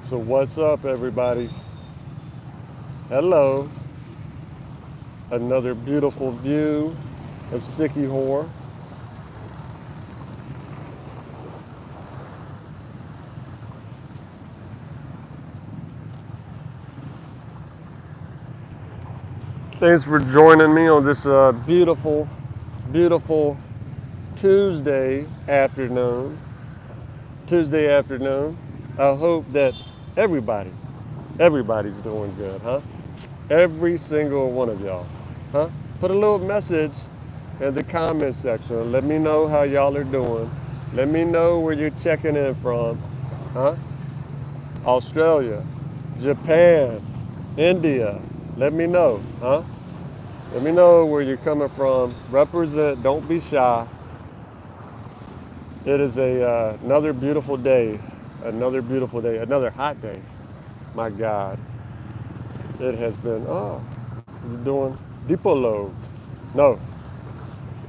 So what's up, everybody? Hello. Another beautiful view of Sickihor. Thanks for joining me on this beautiful, beautiful Tuesday afternoon. I hope that everybody's doing good, huh? Every single one of y'all, huh? Put a little message in the comment section. Let me know how y'all are doing. Let me know where you're checking in from, huh? Australia, Japan, India. Let me know, huh? Let me know where you're coming from. Represent, don't be shy. It is another beautiful day, another hot day. My God, it has been, you're doing Dipolo. No,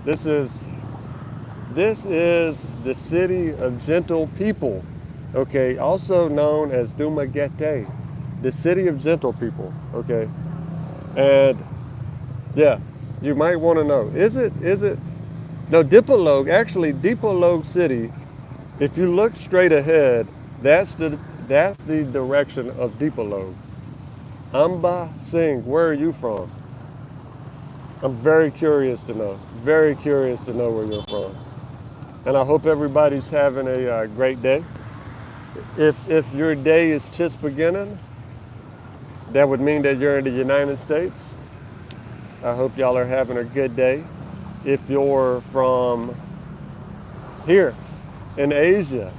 this is this is the city of gentle people, okay, also known as Dumaguete, the city of gentle people, okay? And yeah, you might want to know, is it, no, Dipolog City, if you look straight ahead, that's the direction of Dipolog. Amba Singh, where are you from? I'm very curious to know where you're from. And I hope everybody's having a great day. If your day is just beginning, that would mean that you're in the United States. I hope y'all are having a good day. If you're from here in Asia,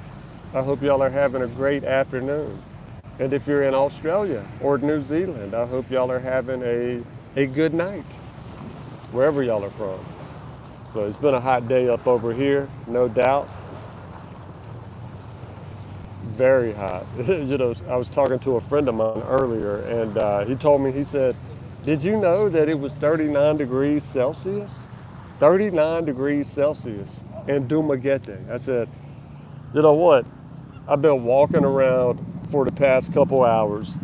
I hope y'all are having a great afternoon. And if you're in Australia or New Zealand, I hope y'all are having a good night, wherever y'all are from. So it's been a hot day up over here, no doubt. Very hot. I was talking to a friend of mine earlier, and he told me, he said, did you know that it was 39 degrees Celsius? 39 degrees Celsius in Dumaguete. I said, you know what? I've been walking around for the past couple hours,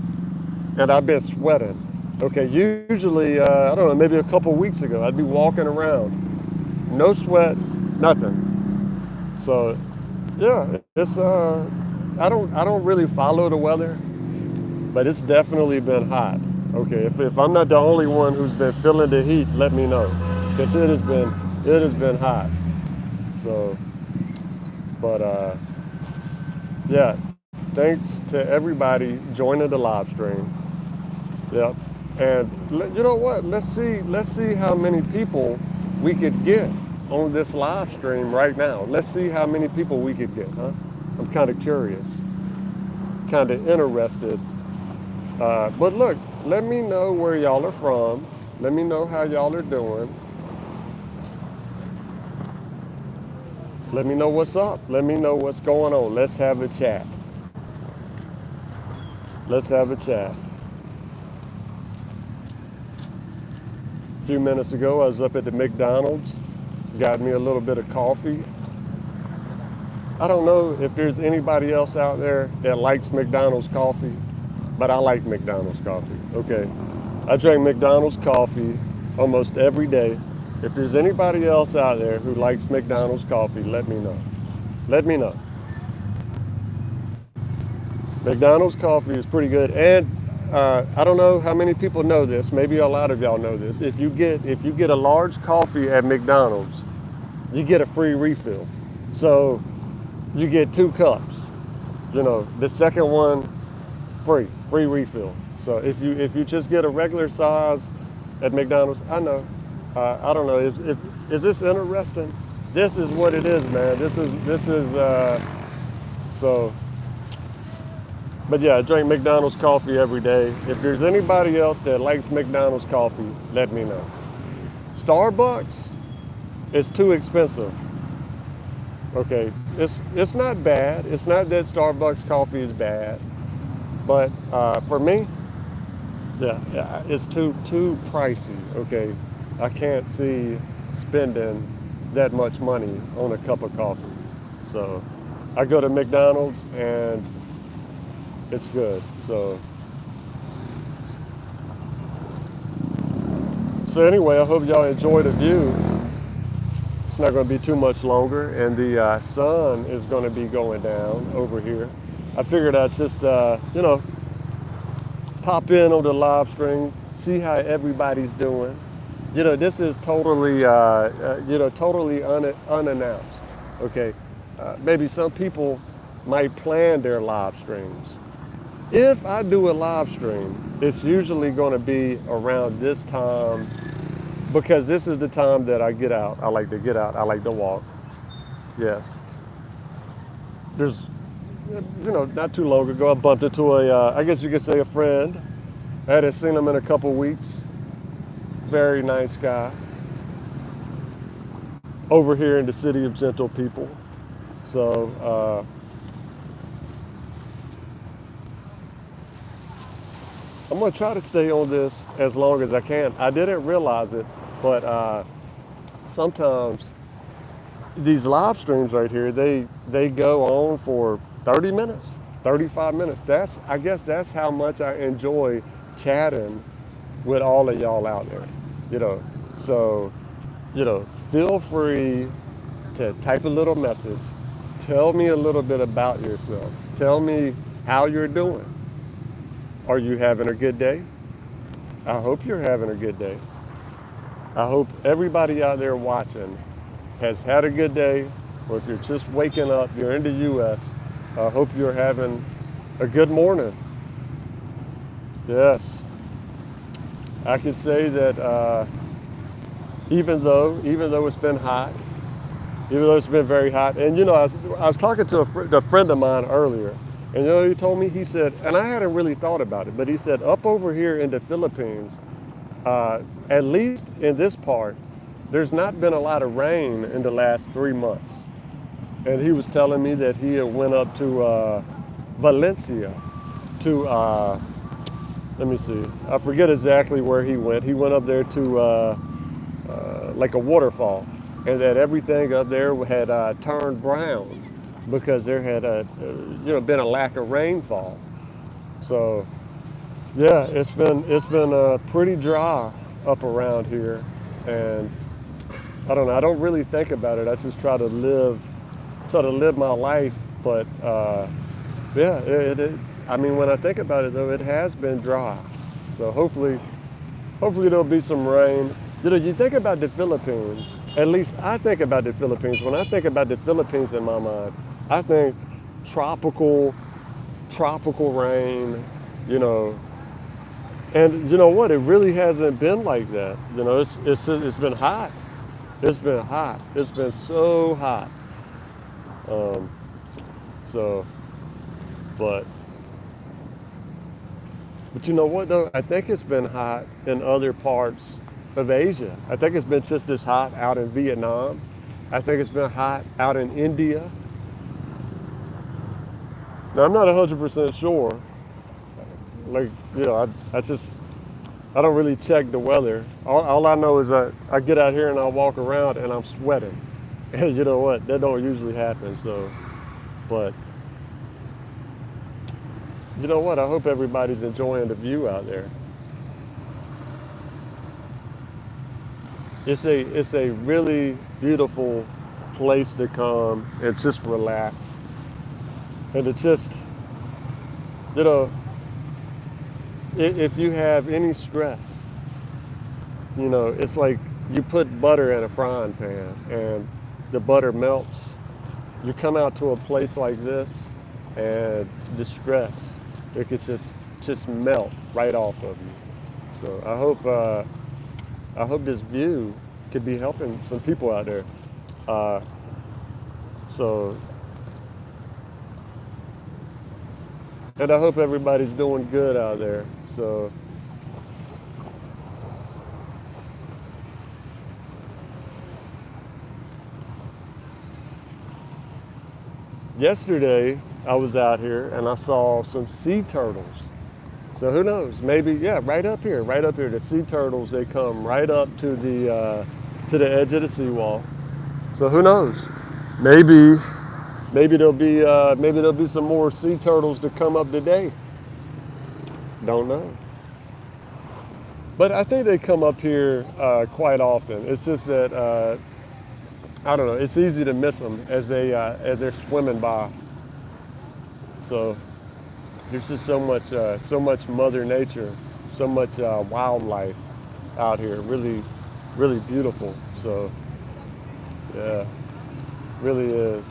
and I've been sweating. Okay, usually, I don't know, maybe a couple weeks ago, I'd be walking around, no sweat, nothing. So, yeah, it's I don't really follow the weather, but it's definitely been hot. Okay, if I'm not the only one who's been feeling the heat, let me know, because it has been hot. So, but yeah, thanks to everybody joining the live stream. Yep. And you know what? Let's see how many people we could get on this live stream right now. Let's see how many people we could get, huh? I'm kind of curious, kind of interested. But look, let me know where y'all are from. Let me know how y'all are doing. Let me know what's up. Let me know what's going on. Let's have a chat. Let's have a chat. A few minutes ago, I was up at the McDonald's, got me a little bit of coffee. I don't know if there's anybody else out there that likes McDonald's coffee, but I like McDonald's coffee. Okay, I drink McDonald's coffee almost every day. If there's anybody else out there who likes McDonald's coffee, let me know. Let me know. McDonald's coffee is pretty good, and I don't know how many people know this. Maybe a lot of y'all know this. If you get a large coffee at McDonald's, you get a free refill. So you get 2 cups. The second one free refill. So if you just get a regular size at McDonald's, I don't know. If is this interesting? This is what it is, man. This is so. But yeah, I drink McDonald's coffee every day. If there's anybody else that likes McDonald's coffee, let me know. Starbucks is too expensive. Okay, it's not bad. It's not that Starbucks coffee is bad, but for me, yeah, it's too pricey. Okay, I can't see spending that much money on a cup of coffee. So I go to McDonald's, and It's good. So anyway, I hope y'all enjoy the view. It's not going to be too much longer, and the sun is going to be going down over here. I figured I'd just, pop in on the live stream, see how everybody's doing. This is totally, totally unannounced. Okay, maybe some people might plan their live streams. If I do a live stream, it's usually going to be around this time because this is the time that I get out. I like to get out. I like to walk. Yes. There's, not too long ago, I bumped into I guess you could say a friend. I hadn't seen him in a couple weeks. Very nice guy. Over here in the city of gentle people. So, I'm going to try to stay on this as long as I can. I didn't realize it, but sometimes these live streams right here, they go on for 30 minutes, 35 minutes. I guess that's how much I enjoy chatting with all of y'all out there. So, feel free to type a little message. Tell me a little bit about yourself. Tell me how you're doing. Are you having a good day? I hope you're having a good day. I hope everybody out there watching has had a good day, or if you're just waking up, you're in the U.S., I hope you're having a good morning. Yes. I could say that even though it's been hot, even though it's been very hot, and I was talking to a friend of mine earlier, and he told me, he said, and I hadn't really thought about it, but he said up over here in the Philippines, at least in this part, there's not been a lot of rain in the last 3 months. And he was telling me that he had went up to Valencia to, let me see, I forget exactly where he went. He went up there to like a waterfall, and that everything up there had turned brown because there had been a lack of rainfall. So yeah, it's been pretty dry up around here, and I don't know. I don't really think about it. I just try to live my life. But I mean, when I think about it, though, it has been dry. So hopefully there'll be some rain. You think about the Philippines. At least I think about the Philippines. When I think about the Philippines in my mind, I think tropical rain. And you know what? It really hasn't been like that. It's been hot. It's been hot. It's been so hot. So, but you know what though? I think it's been hot in other parts of Asia. I think it's been just as hot out in Vietnam. I think it's been hot out in India. Now I'm not 100% sure. Like, I don't really check the weather. All I know is I get out here and I walk around and I'm sweating. And you know what? That don't usually happen. So, but you know what? I hope everybody's enjoying the view out there. It's a really beautiful place to come and just relax. And it's just, if you have any stress, it's like you put butter in a frying pan and the butter melts. You come out to a place like this and the stress, it could just melt right off of you. So I hope this view could be helping some people out there. And I hope everybody's doing good out there. So yesterday I was out here and I saw some sea turtles. So who knows? Maybe, yeah, right up here, the sea turtles, they come right up to the edge of the seawall. So who knows? Maybe there'll be some more sea turtles to come up today. Don't know. But I think they come up here quite often. It's just that I don't know. It's easy to miss them as they're swimming by. So there's just so much Mother Nature, so much wildlife out here. Really, really beautiful. So yeah, really is.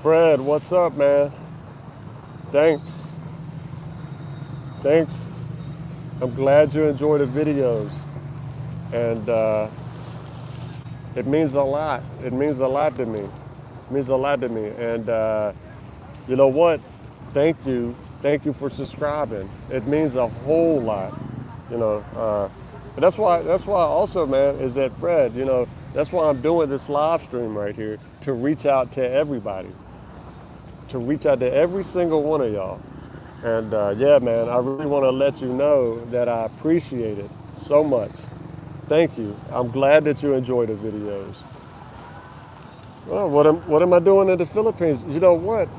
Fred, what's up, man? Thanks. Thanks. I'm glad you enjoy the videos. And it means a lot. It means a lot to me. It means a lot to me. And you know what? Thank you. Thank you for subscribing. It means a whole lot. You know, but that's why also, man, is that Fred, you know, that's why I'm doing this live stream right here to reach out to everybody, to reach out to every single one of y'all. And yeah, man, I really want to let you know that I appreciate it so much. Thank you. I'm glad that you enjoy the videos. Well, what am I doing in the Philippines? You know what?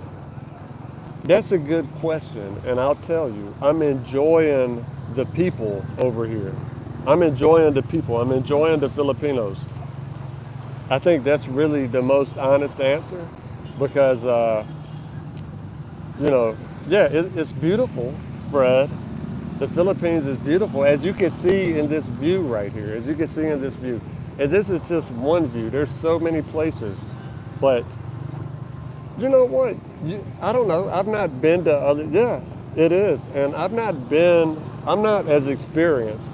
That's a good question, and I'll tell you. I'm enjoying the people over here. I'm enjoying the people. I'm enjoying the Filipinos. I think that's really the most honest answer because, you know, yeah, it's beautiful, Fred. The Philippines is beautiful, as you can see in this view right here, as you can see in this view. And this is just one view. There's so many places. But you know what? I don't know. I've not been to other, yeah, it is. And I'm not as experienced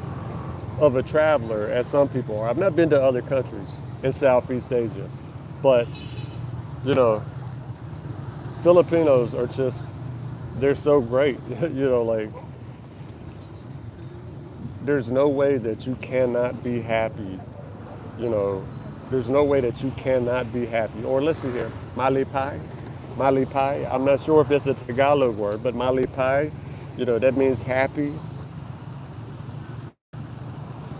of a traveler as some people are. I've not been to other countries in Southeast Asia. But, you know, Filipinos are just, they're so great. You know, like, there's no way that you cannot be happy. You know, there's no way that you cannot be happy. Or let's see here, malipay. Malipay. I'm not sure if that's a Tagalog word, but malipay, you know, that means happy.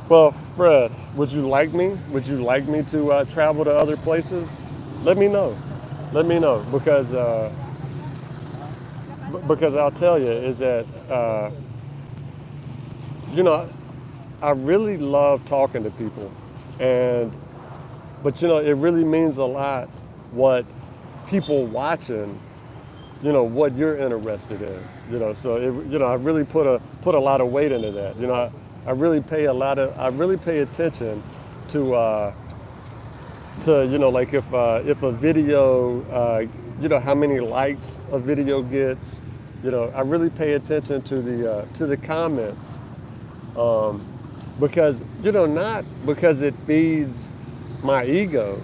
Well, Fred, would you like me? Would you like me to travel to other places? Let me know. Let me know because I'll tell you is that you know, I really love talking to people, and but you know it really means a lot what people watching, you know, what you're interested in, you know. So it, you know, I really put a lot of weight into that. You know, I really pay attention to you know, like if a video you know how many likes a video gets, you know, I really pay attention to the comments. Because, you know, not because it feeds my ego,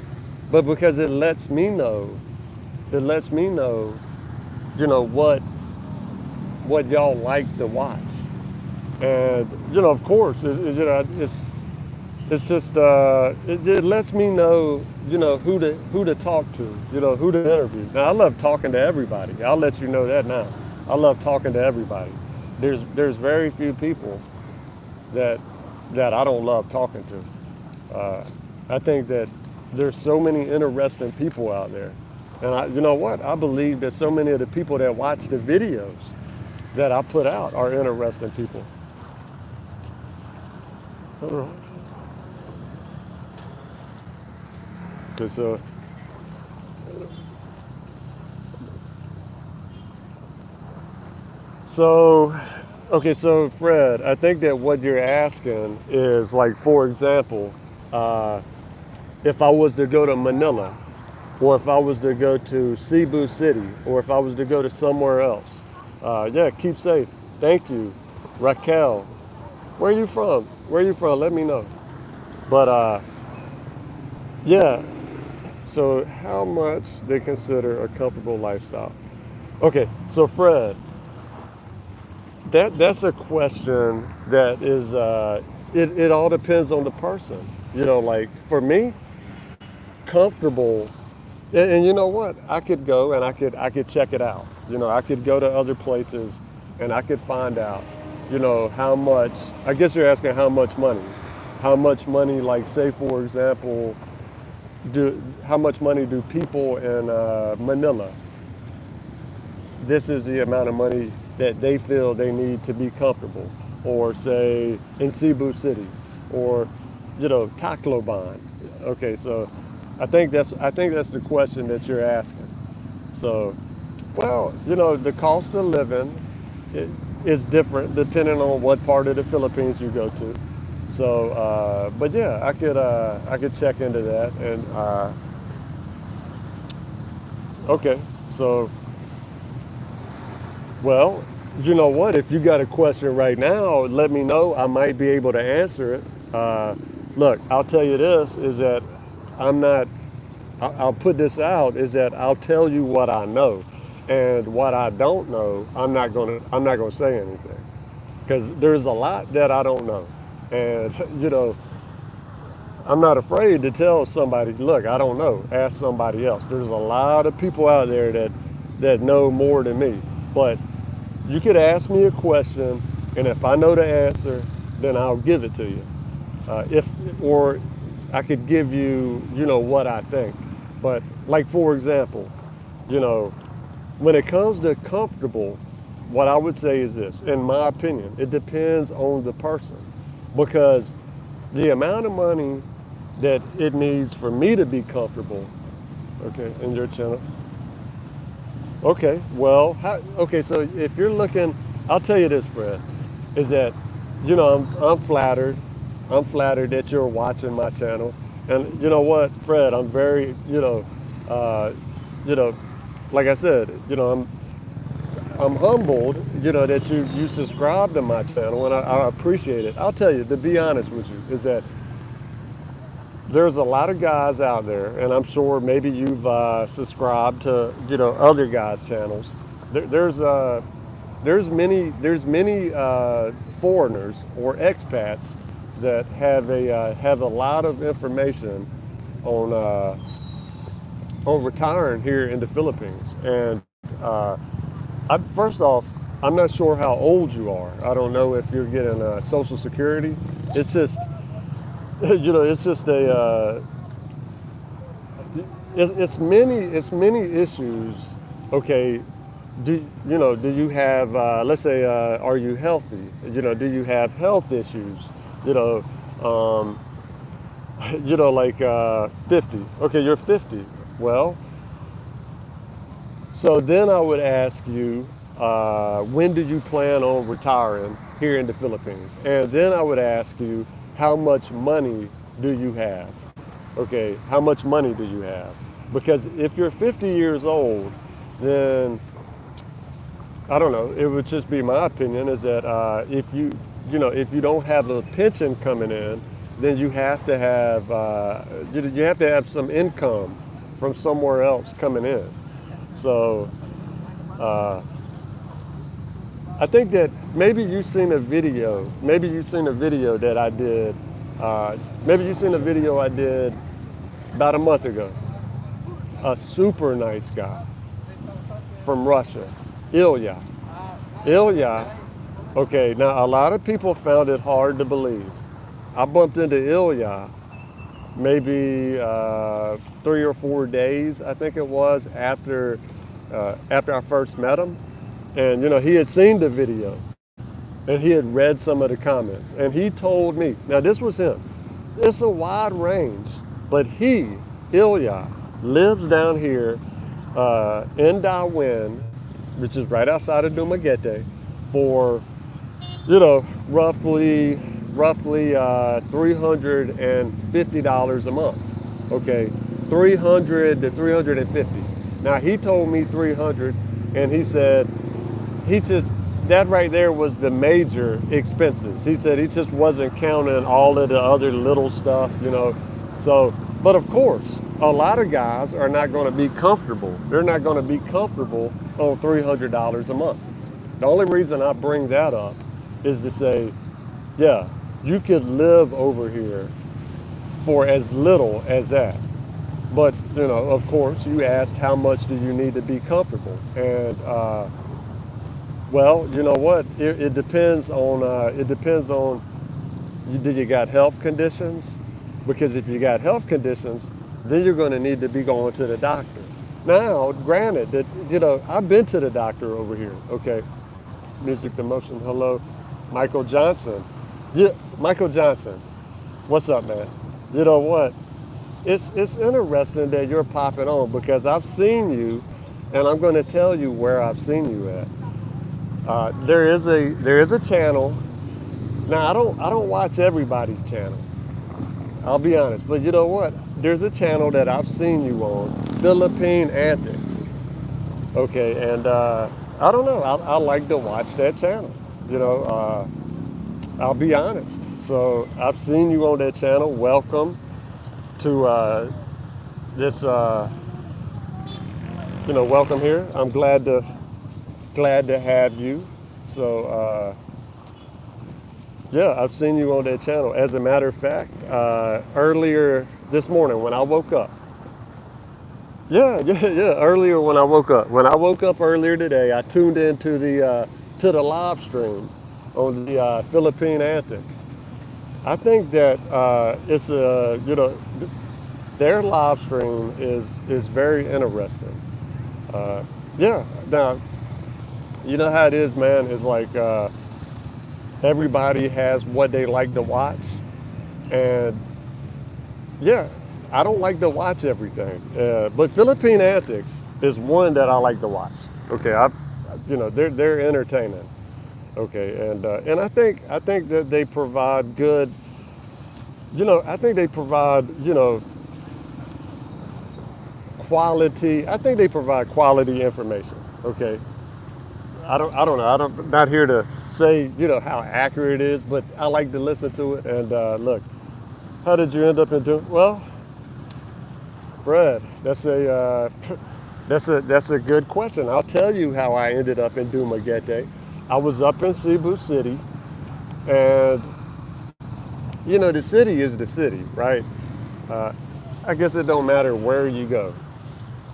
but because it lets me know, you know, what y'all like to watch. And, you know, of course, you know, it's just, it lets me know, you know, who to talk to, you know, who to interview. Now, I love talking to everybody. I'll let you know that now. I love talking to everybody. There's very few people that I don't love talking to. I think that there's so many interesting people out there. And you know what? I believe that so many of the people that watch the videos that I put out are interesting people. Because so, okay, so Fred, I think that what you're asking is like, for example, if I was to go to Manila, or if I was to go to Cebu City, or if I was to go to somewhere else. Yeah, keep safe. Thank you, Raquel. Where are you from? Where are you from? Let me know. But yeah, so how much they consider a comfortable lifestyle? Okay, so Fred, that's a question that is it all depends on the person. Like for me, comfortable. And you know what? I could go and I could check it out. I could go to other places and I could find out, how much. I guess you're asking how much money. How much money, like say for example, how much money do people in Manila? This is the amount of money that they feel they need to be comfortable. Or say in Cebu City, or Tacloban. Okay, so I think that's the question that you're asking. So, well, the cost of living i- is different depending on what part of the Philippines you go to. So, but yeah, I could check into that. And okay, so well, you know what? If you got a question right now, let me know. I might be able to answer it. Look, I'll tell you this: is that I'm not. I'll put this out: is that I'll tell you what I know, and what I don't know, I'm not gonna say anything, because there's a lot that I don't know, and I'm not afraid to tell somebody, look, I don't know. Ask somebody else. There's a lot of people out there that know more than me, but you could ask me a question, and if I know the answer, then I'll give it to you. If or I could give you, what I think. But like for example, you know, when it comes to comfortable, what I would say is this, in my opinion, it depends on the person, because the amount of money that it needs for me to be comfortable, okay, in your channel. Okay, well, okay, so if you're looking, I'll tell you this, Fred, is that, I'm flattered. I'm flattered that you're watching my channel. And you know what, Fred, I'm very, uh, you know, like I said, I'm humbled, that you subscribe to my channel, and I appreciate it. I'll tell you, to be honest with you, is that there's a lot of guys out there, and I'm sure maybe you've subscribed to other guys' channels. There's many foreigners or expats that have a lot of information on retiring here in the Philippines. And first off, I'm not sure how old you are. I don't know if you're getting Social Security. It's just it's just it's many issues. Okay, do you have let's say are you healthy? Do you have health issues? You know, um, like 50. Okay, you're 50. Well, so then I would ask you, when do you plan on retiring here in the Philippines? And then I would ask you, how much money do you have? Okay, how much money do you have? Because if you're 50 years old, then I don't know. It would just be my opinion is that if you don't have a pension coming in, then you have to have you have to have some income from somewhere else coming in. So I think that maybe you've seen a video. Maybe you've seen a video that I did. Maybe you've seen a video I did about a month ago. A super nice guy from Russia, Ilya. Ilya. Okay, now a lot of people found it hard to believe. I bumped into Ilya maybe 3 or 4 days, I think it was, after I first met him. And he had seen the video and he had read some of the comments. And he told me, now this was him, it's a wide range, but Ilya, lives down here in Darwin, which is right outside of Dumaguete, for roughly $350 a month. Okay, 300 to 350. Now he told me 300, and he said he just that right there was the major expenses. He said he just wasn't counting all of the other little stuff, you know. So, but of course, a lot of guys are not going to be comfortable. They're not going to be comfortable on $300 a month. The only reason I bring that up is to say, yeah, you could live over here for as little as that. But you know, of course, you asked how much do you need to be comfortable, and well, you know what? It depends on do you got health conditions? Because if you got health conditions, then you're going to need to be going to the doctor. Now, granted that you know I've been to the doctor over here. Okay, music to motion. Hello, Michael Johnson. Yeah, Michael Johnson. What's up, man? You know what? It's interesting that you're popping on because I've seen you, and I'm going to tell you where I've seen you at. There is a channel. Now I don't watch everybody's channel. I'll be honest, but you know what? There's a channel that I've seen you on, Philippine Antics. Okay, and I don't know. I like to watch that channel. You know, I'll be honest. So I've seen you on that channel. Welcome to this. Welcome here. I'm glad to have you. So yeah, I've seen you on that channel. As a matter of fact, earlier this morning when I woke up. Yeah, yeah, yeah. Earlier when I woke up earlier today, I tuned into the live stream on the Philippine Antics. I think that it's their live stream is very interesting. Yeah. Now, you know how it is, man. It's like everybody has what they like to watch, and yeah, I don't like to watch everything, but Philippine Antics is one that I like to watch. Okay, they're entertaining. Okay, and I think that they provide good. I think they provide quality. I think they provide quality information. Okay, I don't know. I'm not here to say how accurate it is, but I like to listen to it. And look, how did you end up in doing? Well, Fred, that's a good question. I'll tell you how I ended up in Dumaguete. I was up in Cebu City, and the city is the city, right? I guess it don't matter where you go.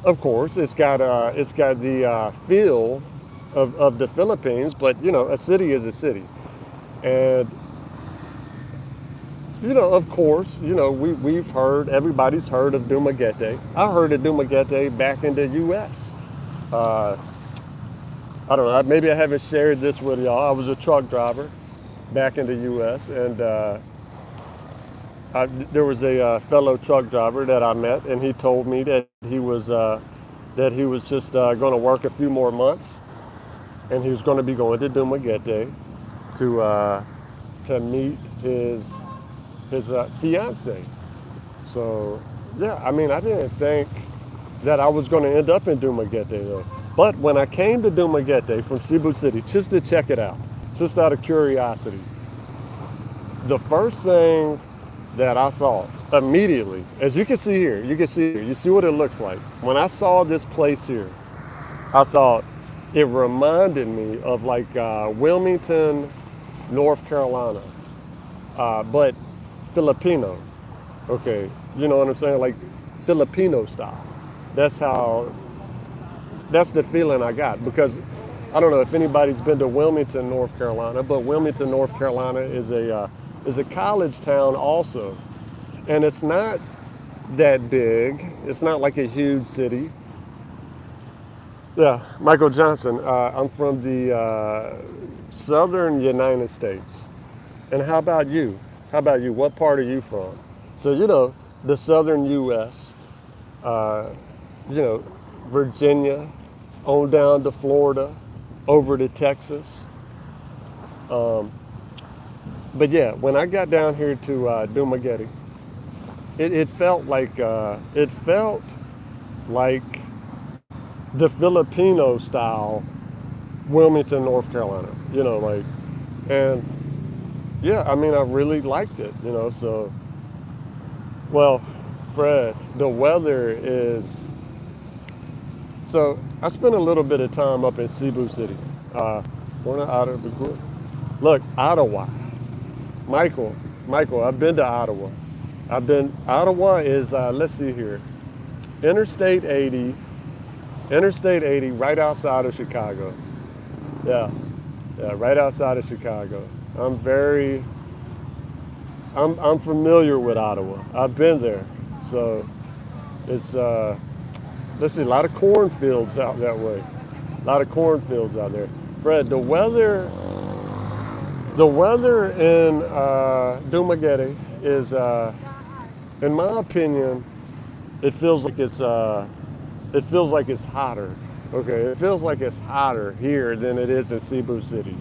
Of course, it's got the feel of the Philippines, but a city is a city, and of course, everybody's heard of Dumaguete. I heard of Dumaguete back in the U.S. Uh, I don't know. Maybe I haven't shared this with y'all. I was a truck driver back in the U.S. and there was a fellow truck driver that I met, and he told me that he was just going to work a few more months, and he was going to be going to Dumaguete to meet his fiance. So yeah, I mean, I didn't think that I was going to end up in Dumaguete though. But when I came to Dumaguete from Cebu City, just to check it out, just out of curiosity, the first thing that I thought immediately, as you can see here, you see what it looks like. When I saw this place here, I thought it reminded me of like Wilmington, North Carolina, but Filipino. Okay, you know what I'm saying? Like Filipino style. That's how. That's the feeling I got because I don't know if anybody's been to Wilmington, North Carolina, but Wilmington, North Carolina is a college town also, and it's not that big. It's not like a huge city. Yeah, Michael Johnson. I'm from the southern United States. And how about you? How about you? What part are you from? So, the southern U.S., uh, you know, Virginia, on down to Florida, over to Texas. But yeah, when I got down here to Dumaguete, it felt like the Filipino style Wilmington, North Carolina. And yeah, I mean, I really liked it. So well, Fred, the weather is. So I spent a little bit of time up in Cebu City. One out of the group. Look, Ottawa. Michael, Michael, I've been to Ottawa. Ottawa is, let's see here, Interstate 80, Interstate 80 right outside of Chicago. Yeah, yeah, right outside of Chicago. I'm familiar with Ottawa. I've been there. So it's, let's see, a lot of cornfields out that way. A lot of cornfields out there. Fred, the weather in Dumaguete is, in my opinion, it feels like it's hotter. Okay, it feels like it's hotter here than it is in Cebu City.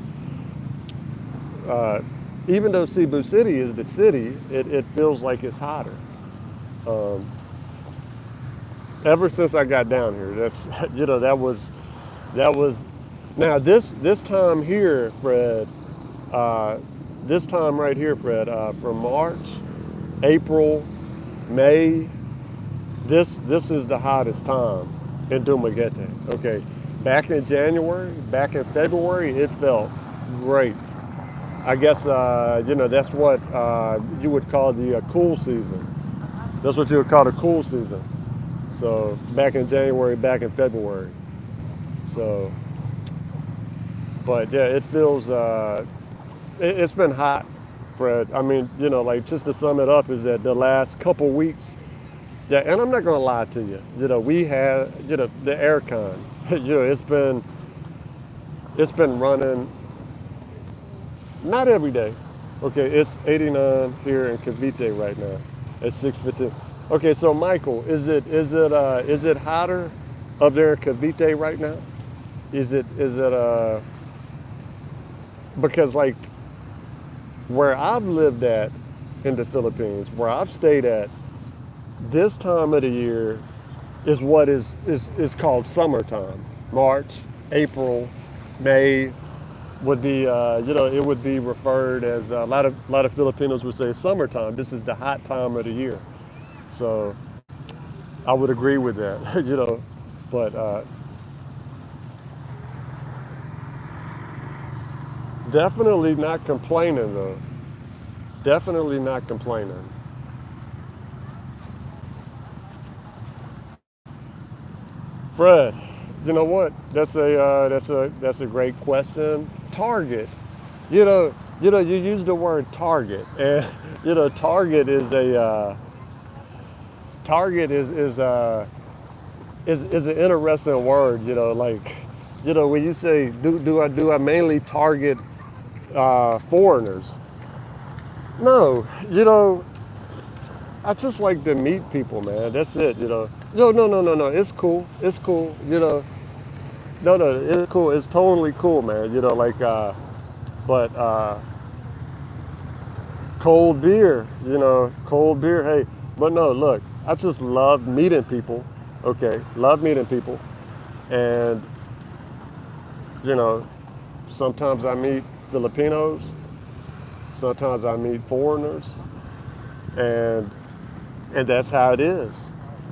Uh, Even though Cebu City is the city, it feels like it's hotter. Um, Ever since I got down here, that's that was. Now this time here, Fred. Uh, this time right here, Fred. From March, April, May. This is the hottest time in Dumaguete. Okay, back in January, back in February, it felt great. I guess that's what you would call the cool season. That's what you would call the cool season. So back in January, back in February. So, but yeah, it feels it's been hot, Fred. I mean, like just to sum it up, is that the last couple weeks. Yeah, and I'm not gonna lie to you. We had the aircon. It's been running. Not every day. Okay, it's 89 here in Cavite right now at 6:15. Okay, so Michael, is it hotter up there in Cavite right now? Is it because like where I've lived at in the Philippines, where I've stayed at, this time of the year is what is called summertime. March, April, May would be it would be referred as a lot of Filipinos would say summertime. This is the hot time of the year. So I would agree with that. But definitely not complaining though. Definitely not complaining. Fred, you know what? That's a great question. Target. You know, you use the word target, and target is a target is an interesting word. Like when you say do I mainly target foreigners? No, I just like to meet people, man. That's it. No, no, no, no, no. It's cool. It's cool. No, no, it's cool. It's totally cool, man. Like, but cold beer. Cold beer. Hey, but no, look. I just love meeting people. Okay, love meeting people, and you know, sometimes I meet Filipinos. Sometimes I meet foreigners, and that's how it is.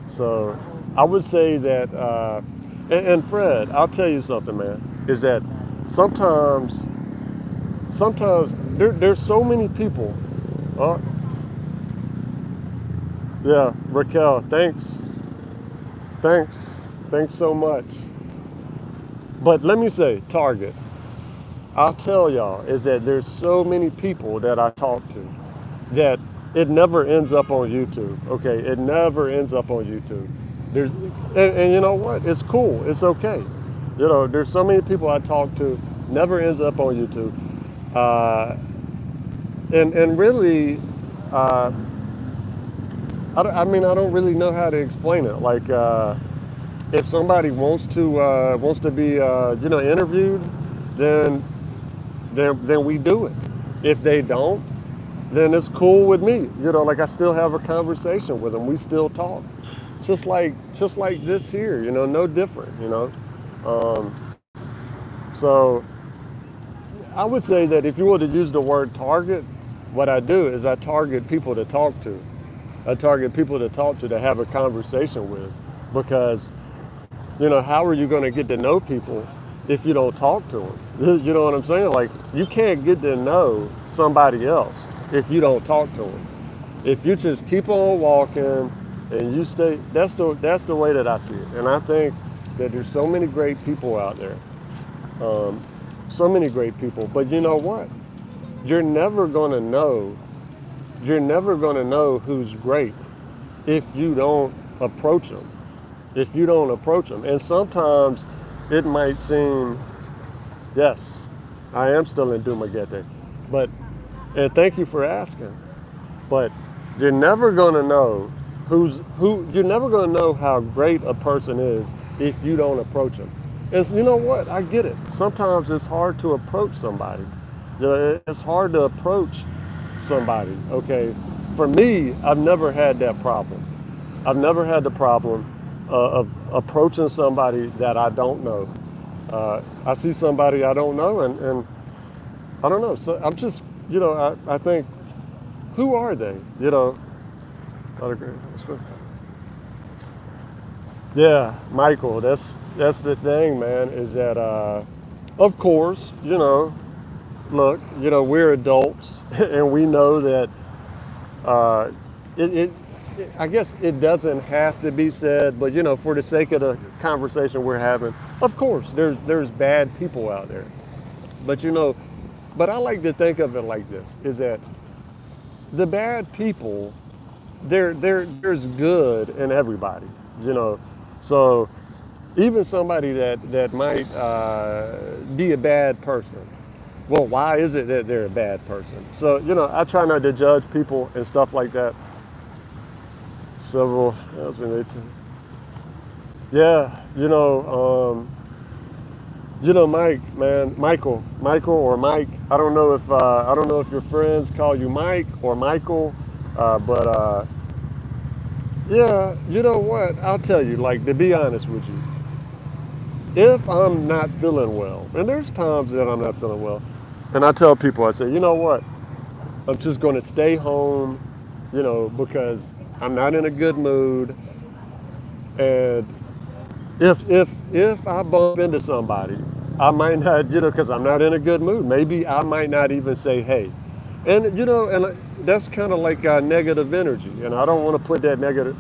So I would say that, and Fred, I'll tell you something, man, is that sometimes, there's so many people. Uh, yeah, Raquel, thanks, thanks so much. But let me say, Target, I'll tell y'all, is that there's so many people that I talk to that it never ends up on YouTube. Okay, it never ends up on YouTube. And you know what? It's cool. It's okay. There's so many people I talk to, never ends up on YouTube. Uh, and really, uh, I don't really know how to explain it. Like, if somebody wants to be interviewed, then we do it. If they don't, then it's cool with me. Like I still have a conversation with them. We still talk, just like this here. No different. So I would say that if you were to use the word target, what I do is I target people to talk to. I target people to talk to have a conversation with, because how are you going to get to know people if you don't talk to them? You know what I'm saying? Like, you can't get to know somebody else if you don't talk to them. If you just keep on walking and you stay, that's the way that I see it. And I think that there's so many great people out there, so many great people. But you know what? You're never going to know. You're never going to know who's great if you don't approach them. If you don't approach them. And sometimes it might seem, yes, I am still in Dumaguete. And thank you for asking. But you're never going to know you're never going to know how great a person is if you don't approach them. And you know what? I get it. Sometimes it's hard to approach somebody. It's hard to approach somebody, okay? For me, I've never had that problem. I've never had the problem of approaching somebody that I don't know. I see somebody I don't know, and I don't know. So I'm just, I think, who are they? Yeah, Michael. That's the thing, man. Is that, of course, look, we're adults, and we know that I guess it doesn't have to be said, but for the sake of the conversation we're having, of course, there's bad people out there. But but I like to think of it like this: is that the bad people, there's good in everybody. So even somebody that might be a bad person. Well, why is it that they're a bad person? So, I try not to judge people and stuff like that. Several, yeah, Mike, man, Michael or Mike. I don't know if your friends call you Mike or Michael, but yeah, you know what? I'll tell you, like, to be honest with you, if I'm not feeling well, and there's times that I'm not feeling well, and I tell people, I say, you know what? I'm just going to stay home, because I'm not in a good mood. And if I bump into somebody, I might not, because I'm not in a good mood. Maybe I might not even say, hey. And, and that's kind of like negative energy. And I don't want to put that negative,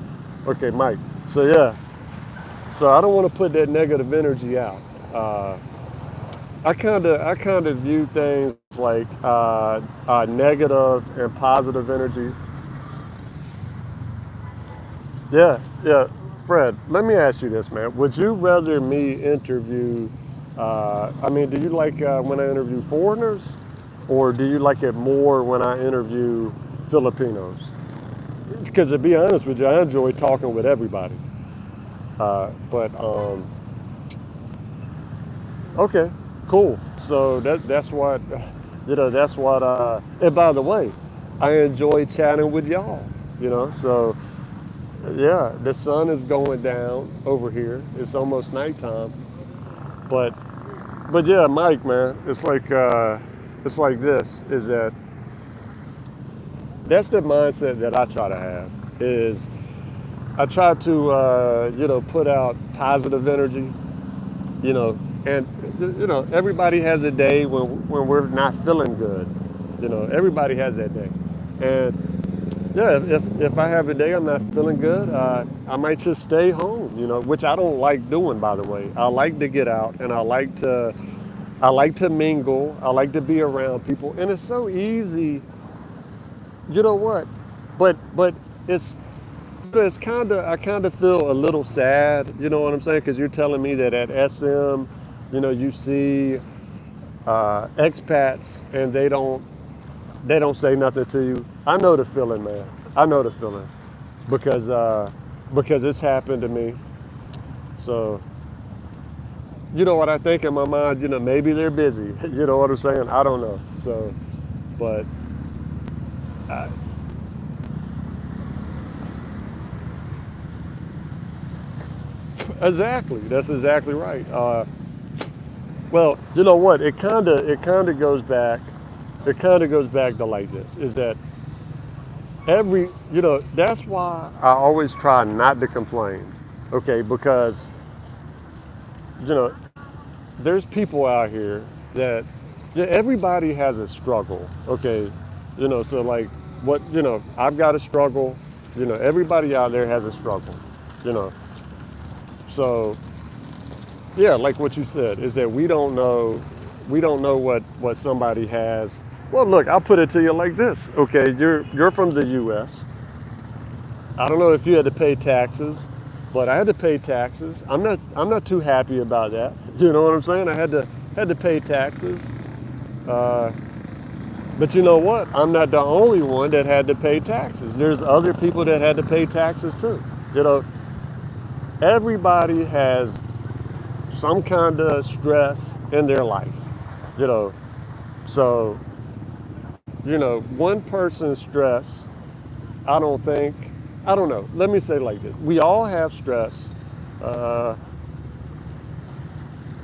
okay, Mike. So, yeah. So I don't want to put that negative energy out. I kind of view things like negative and positive energy. Yeah, yeah. Fred, let me ask you this, man. Would you rather me interview? Do you like when I interview foreigners, or do you like it more when I interview Filipinos? Because to be honest with you, I enjoy talking with everybody. But okay, cool. So that's what, that's what. And by the way, I enjoy chatting with y'all. So yeah, the sun is going down over here. It's almost nighttime. But yeah, Mike, man, it's like this. Is that's the mindset that I try to have. Is I try to put out positive energy. And everybody has a day when we're not feeling good. Everybody has that day. And yeah, if I have a day I'm not feeling good, I might just stay home, which I don't like doing, by the way. I like to get out, and I like to mingle. I like to be around people, and it's so easy. You know what? But it's I kind of feel a little sad. You know what I'm saying? Because you're telling me that at SM, you see expats, and they don't say nothing to you. I know the feeling, man. I know the feeling because it's happened to me. So, you know what I think in my mind, maybe they're busy. You know what I'm saying? I don't know. So, but I, exactly. That's exactly right. Well, you know what? It kind of goes back. It kind of goes back to like this: is that that's why I always try not to complain, okay? Because you know there's people out here that, yeah, everybody has a struggle, okay? So like I've got a struggle. Everybody out there has a struggle. You know, so yeah, like what you said is that we don't know what somebody has. Well, look, I'll put it to you like this. Okay, you're from the U.S. I don't know if you had to pay taxes, but I had to pay taxes. I'm not too happy about that. You know what I'm saying? I had to pay taxes. Uh, but you know what? I'm not the only one that had to pay taxes. There's other people that had to pay taxes too. You know, everybody has some kind of stress in their life. You know, so one person's stress, I don't think, I don't know. Let me say it like this: we all have stress. Uh,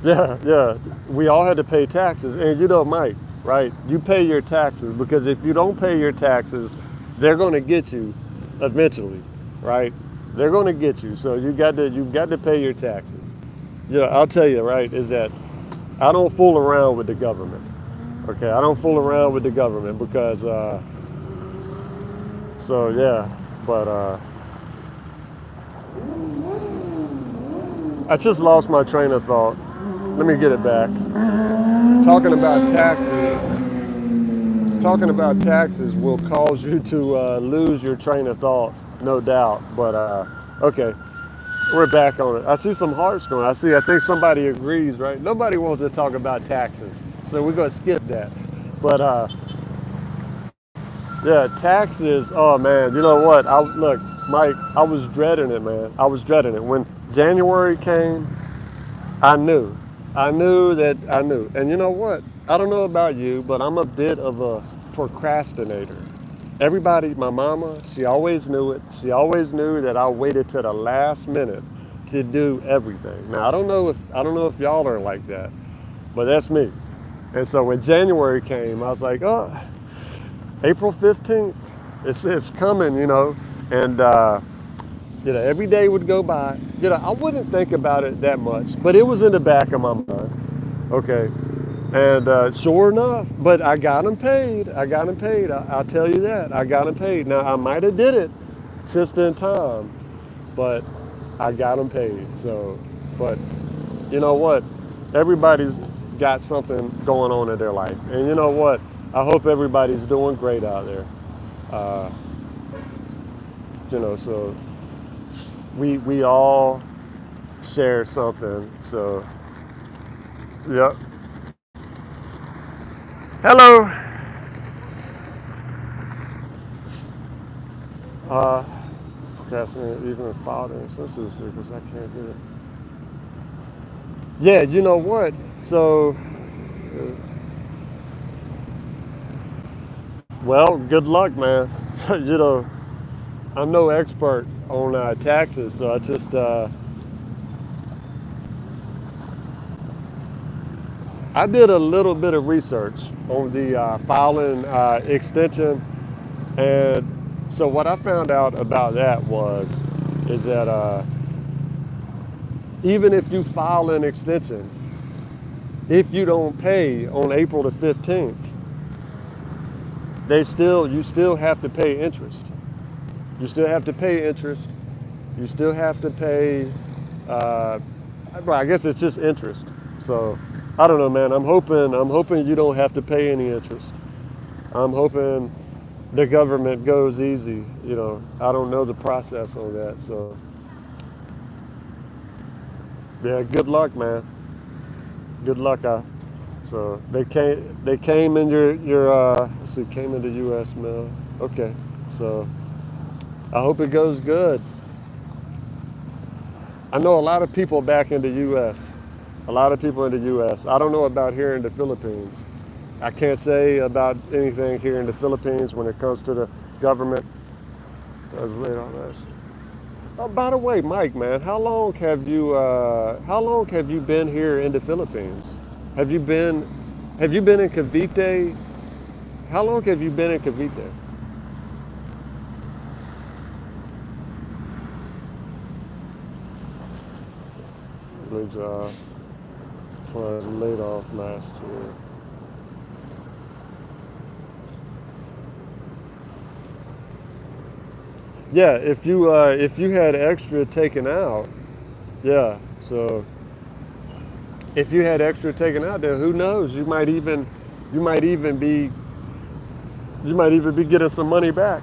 yeah, yeah. We all had to pay taxes, and Mike, right? You pay your taxes because if you don't pay your taxes, they're going to get you eventually, right? They're going to get you. So you've got to pay your taxes. I'll tell you, right, is that I don't fool around with the government. Okay, I don't fool around with the government because, so yeah, but I just lost my train of thought. Let me get it back. Talking about taxes, talking about taxes will cause you to lose your train of thought, no doubt. But okay, we're back on it. I see some hearts going. I think somebody agrees, right? Nobody wants to talk about taxes, so we're going to skip that. But yeah, taxes. Oh man, you know what? Look, Mike. I was dreading it, man. I was dreading it when January came. I knew. I knew. And you know what? I don't know about you, but I'm a bit of a procrastinator. Everybody, my mama, she always knew it. She always knew that I waited to the last minute to do everything. Now I don't know if y'all are like that, but that's me. And so when January came, I was like, oh, April 15th, it's coming, and every day would go by. I wouldn't think about it that much, but it was in the back of my mind. Okay, and sure enough, but I got them paid. I got them paid. I'll tell you that. I got them paid. Now I might have did it just in time, but I got them paid. So, but you know what? Everybody's got something going on in their life, and you know what? I hope everybody's doing great out there. Uh, so we all share something. So, yep. Hello. Uh, Procrastinating even with father and sisters because I can't do it. Yeah, you know what? So, well, good luck, man. you know, I'm no expert on taxes, so I did a little bit of research on the filing extension, and so what I found out about that is that even if you file an extension, if you don't pay on April the 15th, you still have to pay interest. You still have to pay interest. You still have to pay. Well, I guess it's just interest. So I don't know, man. I'm hoping you don't have to pay any interest. I'm hoping the government goes easy. I don't know the process on that. So yeah, good luck, man. Good luck. So they came in your let's see, came into U.S. mail. Okay, so I hope it goes good. I know a lot of people back in the U.S. A lot of people in the U.S. I don't know about here in the Philippines. I can't say about anything here in the Philippines when it comes to the government. Does late on us. Oh, by the way, Mike, man, how long have you been here in the Philippines? Have you been have you been in Cavite? How long have you been in Cavite? Was was laid off last year. Yeah, if you had extra taken out, yeah. So if you had extra taken out there, who knows? You might even be you might even be getting some money back.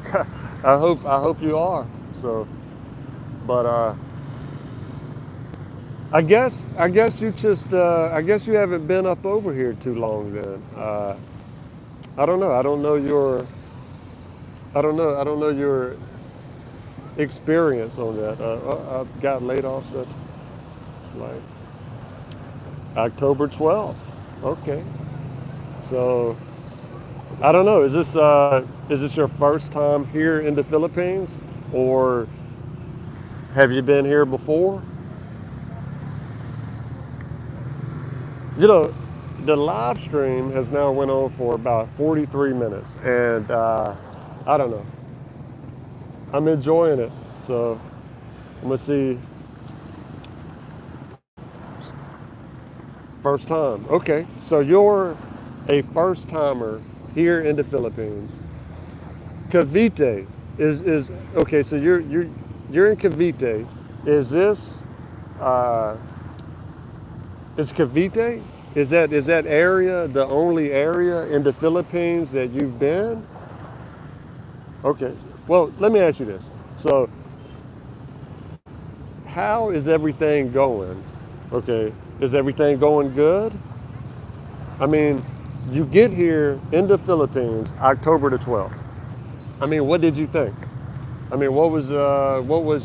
I hope you are. So, but I guess you haven't been up over here too long then. I don't know. I don't know your experience on that. I got laid off such like October 12th. Okay. So I don't know. Is this your first time here in the Philippines, or have you been here before? You know, the live stream has now went on for about 43 minutes, and I don't know. I'm enjoying it. So I'm gonna see. First time. Okay. So you're a first timer here in the Philippines. Cavite is okay. So you're in Cavite. Is this uh, is Cavite? Is that area the only area in the Philippines that you've been? Okay. Well, let me ask you this. So how is everything going? Okay. Is everything going good? I mean, you get here in the Philippines October the 12th. I mean, what did you think? I mean, what was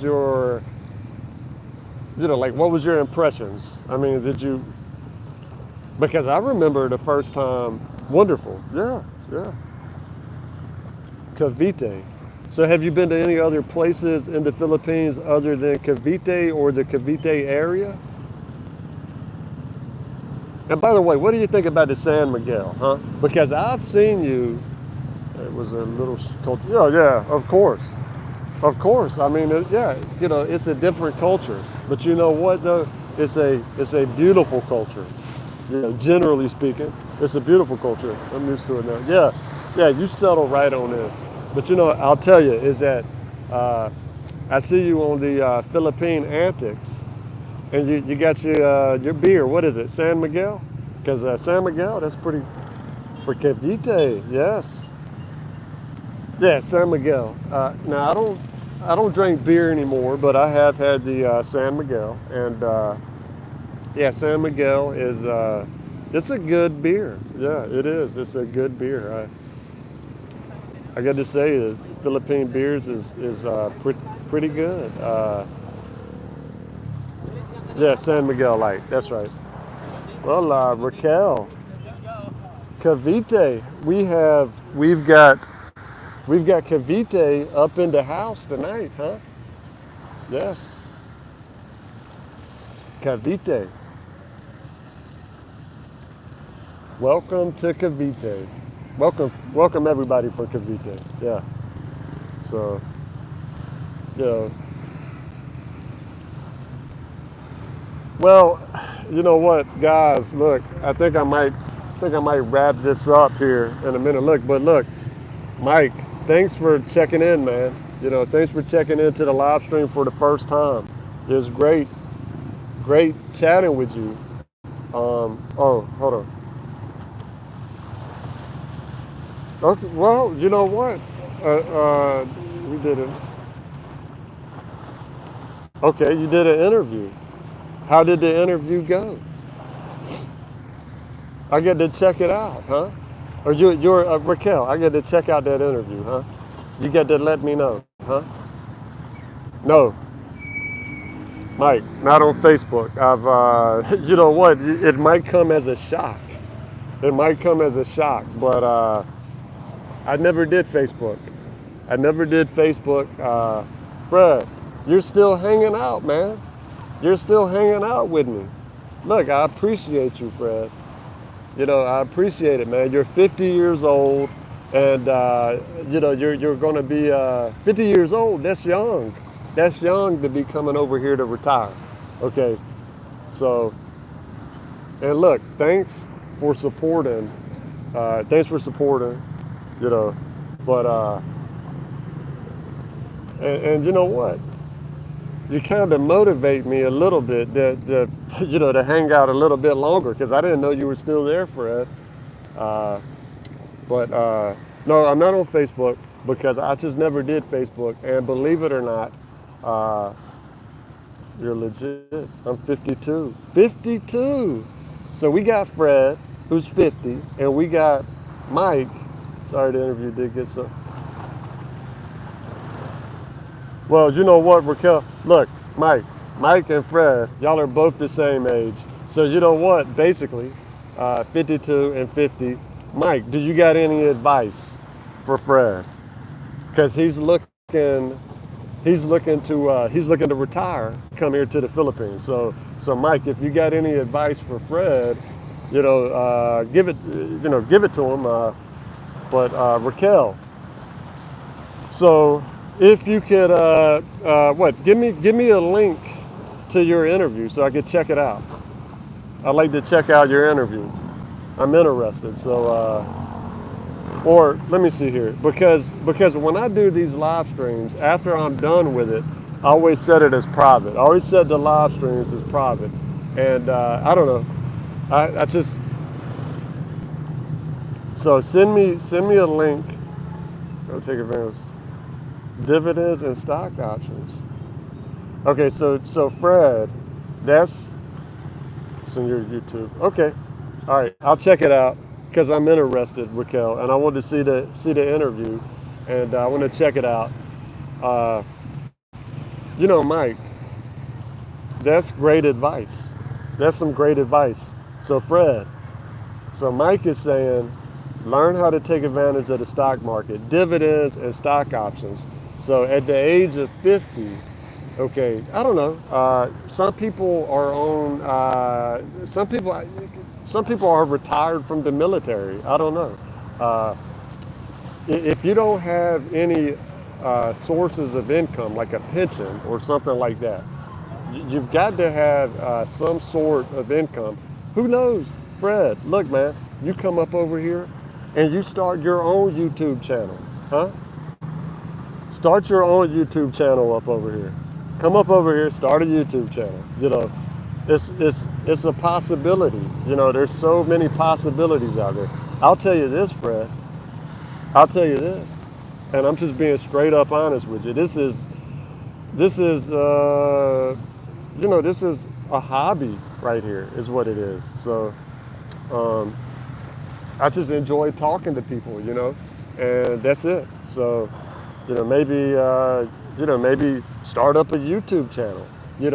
your, like what was your impressions? I mean, did you, because I remember the first time, wonderful. Yeah, yeah. Cavite. So have you been to any other places in the Philippines other than Cavite or the Cavite area? And by the way, what do you think about the San Miguel, huh? Because I've seen you. It was a little culture. Yeah, yeah, of course, of course. I mean, yeah, it's a different culture. But you know what though? It's a beautiful culture. Generally speaking, it's a beautiful culture. I'm used to it now. Yeah, yeah. You settle right on in. But I'll tell you is that I see you on the Philippine Antics. And you got your beer. What is it? San Miguel? Because San Miguel, that's pretty for Cavite. Yes. Yeah, San Miguel. Now I don't drink beer anymore, but I have had the San Miguel, and yeah, San Miguel is it's a good beer. Yeah, it is. It's a good beer. I got to say, the Philippine beers is pretty good. Yeah, San Miguel Light. That's right. Well, Raquel, Cavite. We've got Cavite up in the house tonight, huh? Yes, Cavite. Welcome to Cavite. Welcome everybody for Cavite. Yeah. So, you know, well, you know what, guys? Look, I think I might wrap this up here in a minute. Look, Mike, thanks for checking in, man. Thanks for checking into the live stream for the first time. It was great chatting with you. Oh, hold on. Okay, well, you know what? We did it. Okay, you did an interview. How did the interview go? I get to check it out, huh? Or you're Raquel. I get to check out that interview, huh? You get to let me know, huh? No, Mike, not on Facebook. I've, you know what? It might come as a shock. It might come as a shock, but I never did Facebook. I never did Facebook. Fred, you're still hanging out, man. You're still hanging out with me. Look, I appreciate you, Fred. You know, I appreciate it, man. You're 50 years old, and you know you're going to be 50 years old. That's young. That's young to be coming over here to retire. Okay, so and look, thanks for supporting. Thanks for supporting. You know, but and you know what? You kind of motivate me a little bit you know, to hang out a little bit longer because I didn't know you were still there, Fred. But no, I'm not on Facebook because I just never did Facebook. And believe it or not, you're legit. I'm 52. 52. So we got Fred, who's 50, and we got Mike. Sorry, the interview did get so. Well, you know what, Raquel? Look, Mike and Fred, y'all are both the same age. So you know what? Basically, 52 and 50. Mike, do you got any advice for Fred? Because he's looking to retire, come here to the Philippines. So Mike, if you got any advice for Fred, you know, give it to him. But Raquel, so if you could, give me a link to your interview so I could check it out. I'd like to check out your interview. I'm interested. So, or let me see here, because when I do these live streams, after I'm done with it, I always set it as private. I always set the live streams as private, and I don't know. I just so send me a link. Go take advantage. Dividends and stock options. Okay, so Fred, that's in your YouTube. Okay, all right, I'll check it out because I'm interested, Raquel, and I want to see the interview, and I want to check it out. You know, Mike, that's great advice. That's some great advice. So Fred, so Mike is saying, learn how to take advantage of the stock market, dividends and stock options. So at the age of 50, okay, I don't know. Some people are on. Some people are retired from the military. I don't know. If you don't have any sources of income, like a pension or something like that, you've got to have some sort of income. Who knows, Fred? Look, man, you come up over here and you start your own YouTube channel, huh? Start your own YouTube channel up over here. Come up over here, start a YouTube channel. You know, it's a possibility. You know, there's so many possibilities out there. I'll tell you this, Fred. I'll tell you this, and I'm just being straight up honest with you. This is you know, this is a hobby right here, is what it is. So I just enjoy talking to people, you know, and that's it. So, you know, maybe start up a YouTube channel. You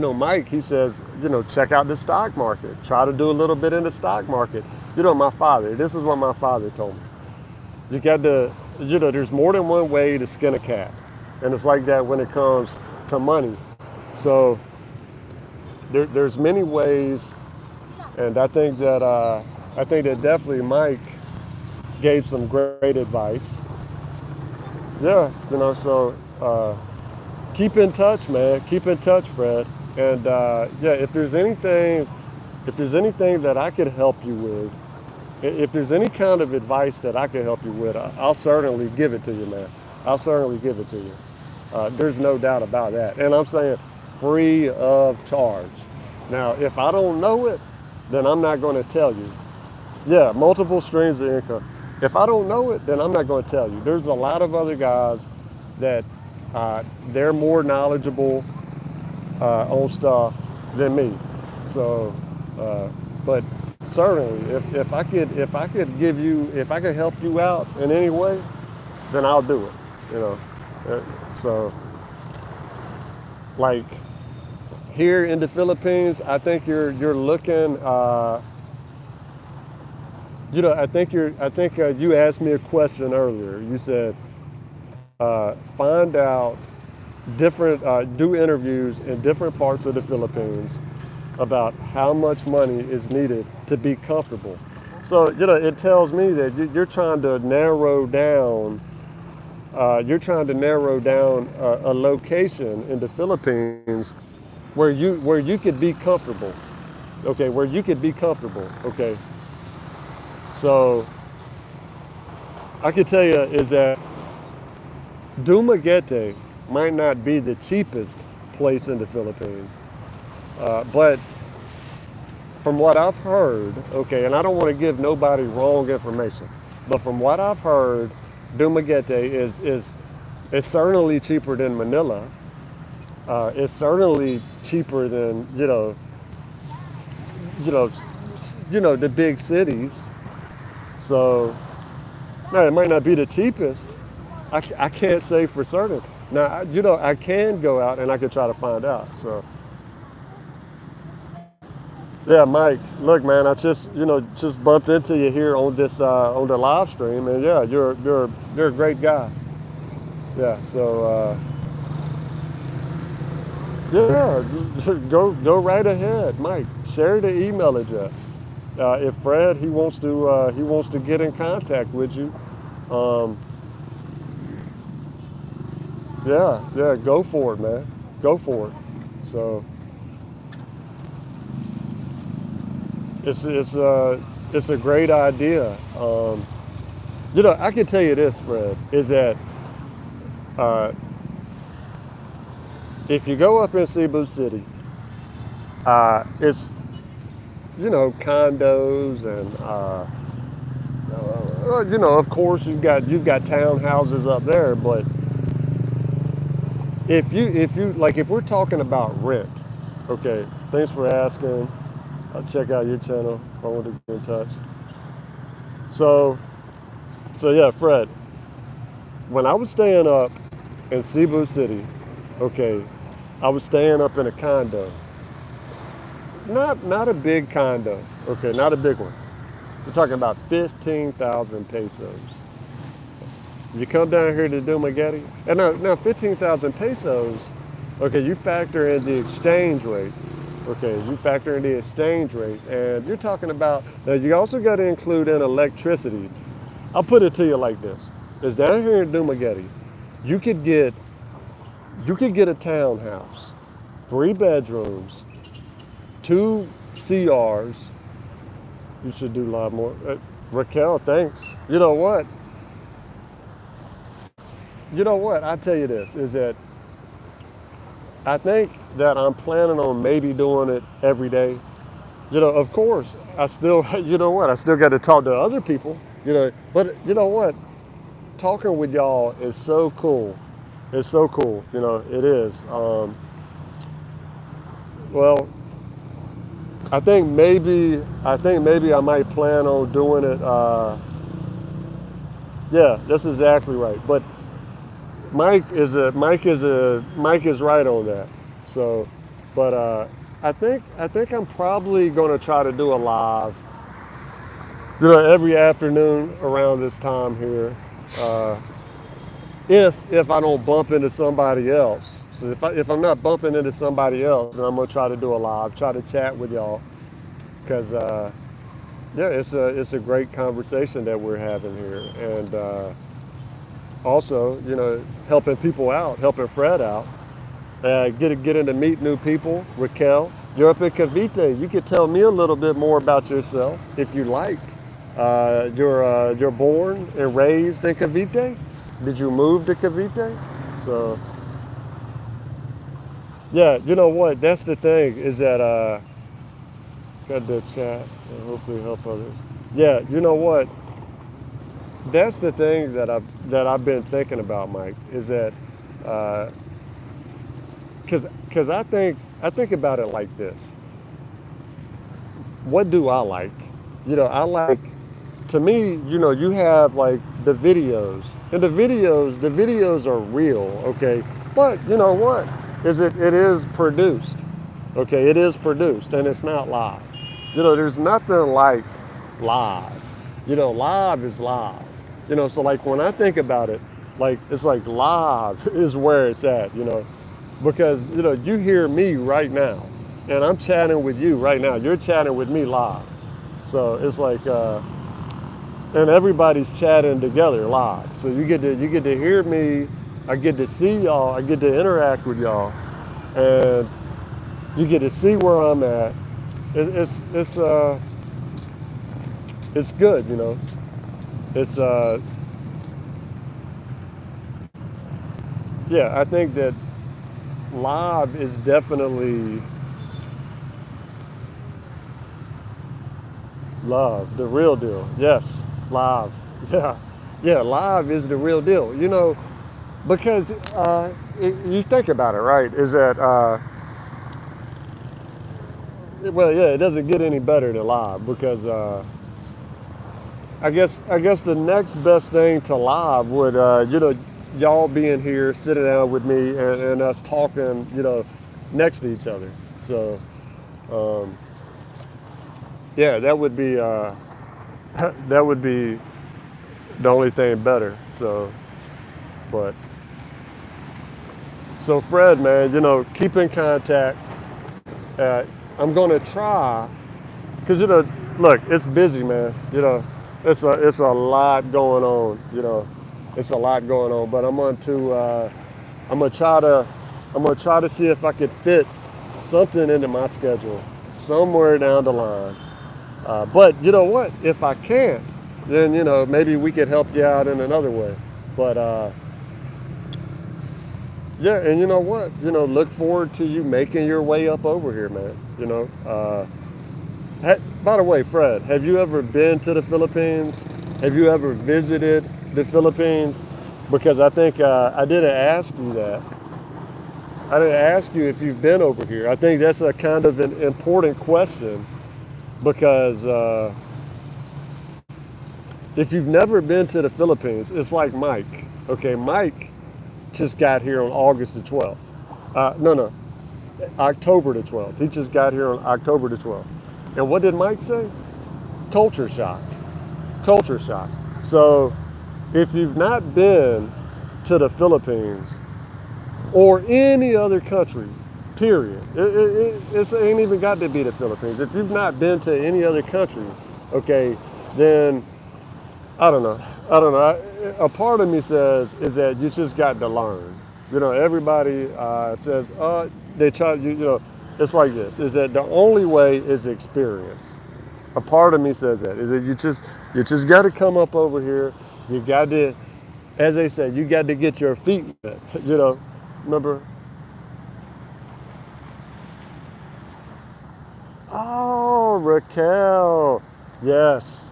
know, Mike, he says, you know, check out the stock market. Try to do a little bit in the stock market. You know, this is what my father told me. You got to, you know, there's more than one way to skin a cat. And it's like that when it comes to money. So there's many ways, and I think that definitely Mike gave some great advice. Yeah, you know, so keep in touch, man. Keep in touch, Fred. And yeah, if there's anything that I could help you with, if there's any kind of advice that I can help you with, I'll certainly give it to you, man. I'll certainly give it to you. There's no doubt about that. And I'm saying free of charge. Now, if I don't know it, then I'm not going to tell you. Yeah, multiple streams of income. If I don't know it, then I'm not going to tell you. There's a lot of other guys that they're more knowledgeable on stuff than me. So, but certainly, if I could help you out in any way, then I'll do it. You know, so like here in the Philippines, I think you're looking you asked me a question earlier. You said find out do interviews in different parts of the Philippines about how much money is needed to be comfortable. So it tells me that you're trying to narrow down. A location in the Philippines where you could be comfortable. Okay, where you could be comfortable. Okay, so I can tell you is that Dumaguete might not be the cheapest place in the Philippines, but from what I've heard, okay, and I don't want to give nobody wrong information, but from what I've heard, Dumaguete is certainly cheaper than Manila. It's certainly cheaper than you know, the big cities. So now it might not be the cheapest. I can't say for certain. Now I can go out and I can try to find out. So yeah, Mike. Look, man, I just bumped into you here on this on the live stream, and yeah, you're a great guy. Yeah. So yeah, go right ahead, Mike. Share the email address. If Fred he wants to get in contact with you, um, yeah, go for it, man. Go for it. So it's a great idea. I can tell you this, Fred, is that uh, if you go up in Cebu City, it's condos and of course you've got townhouses up there, but if we're talking about rent, okay, thanks for asking. I'll check out your channel if I want to get in touch. So yeah, Fred, when I was staying up in Cebu City, okay, I was staying up in a condo. Not a big condo, okay, not a big one. We're talking about 15,000 pesos. You come down here to Dumaguete, and now 15,000 pesos, okay, you factor in the exchange rate. Okay, you factor in the exchange rate, and you're talking about, now you also got to include in electricity. I'll put it to you like this. Is down here in Dumaguete, you could get a townhouse, 3 bedrooms, 2 CRs. You should do a lot more. Raquel, thanks. You know what? I tell you this, is that I think that I'm planning on maybe doing it every day. Of course, I still, I still got to talk to other people, but you know what? Talking with y'all is so cool. It's so cool, it is. Well, I think maybe I might plan on doing it. Yeah, that's exactly right. But Mike is right on that. So, but I think I'm probably going to try to do a live, every afternoon around this time here. If I don't bump into somebody else. So if I'm not bumping into somebody else, then I'm gonna try to do a live, try to chat with y'all, because yeah, it's a great conversation that we're having here, and also helping people out, helping Fred out, getting to meet new people. Raquel, you're up in Cavite. You could tell me a little bit more about yourself if you like. You're born and raised in Cavite. Did you move to Cavite? So yeah, you know what? That's the thing is that got the chat and hopefully help others. Yeah, you know what? That's the thing that I've been thinking about, Mike. Is that because I think about it like this. What do I like? I like, to me, you have like the videos, and the videos are real, okay? But you know what? It is produced, okay? It is produced, and it's not live. There's nothing like live. Live is live. So like when I think about it, like it's like live is where it's at, because you hear me right now, and I'm chatting with you right now. You're chatting with me live, so it's like, and everybody's chatting together live. So you get to hear me. I get to see y'all. I get to interact with y'all, and you get to see where I'm at. It's good, It's yeah. I think that live is definitely love, the real deal. Yes, live. Yeah, yeah. Live is the real deal. Because you think about it, right? Is that well, yeah. It doesn't get any better than live because I guess the next best thing to live would y'all being here, sitting down with me, and us talking, next to each other. So yeah, that would be that would be the only thing better. But so Fred, man, keep in contact. Uh, I'm gonna try because look, it's busy, man. It's a lot going on. It's a lot going on. But I'm gonna try to see if I could fit something into my schedule somewhere down the line. But you know what? If I can't, then maybe we could help you out in another way. But yeah, and you know what? Look forward to you making your way up over here, man. By the way, Fred, have you ever been to the Philippines? Have you ever visited the Philippines? Because I think I didn't ask you that. I didn't ask you if you've been over here. I think that's a kind of an important question because if you've never been to the Philippines, it's like Mike. Okay, Mike just got here on August the 12th. No, October the 12th. He just got here on October the 12th. And what did Mike say? Culture shock. Culture shock. So if you've not been to the Philippines or any other country, period, it ain't even got to be the Philippines. If you've not been to any other country, okay, then I don't know. I don't know. A part of me says is that you just got to learn. Everybody says, they try, it's like this, is that the only way is experience. A part of me says that, is that you just got to come up over here. You got to, as they say, you got to get your feet wet, remember? Oh, Raquel. Yes.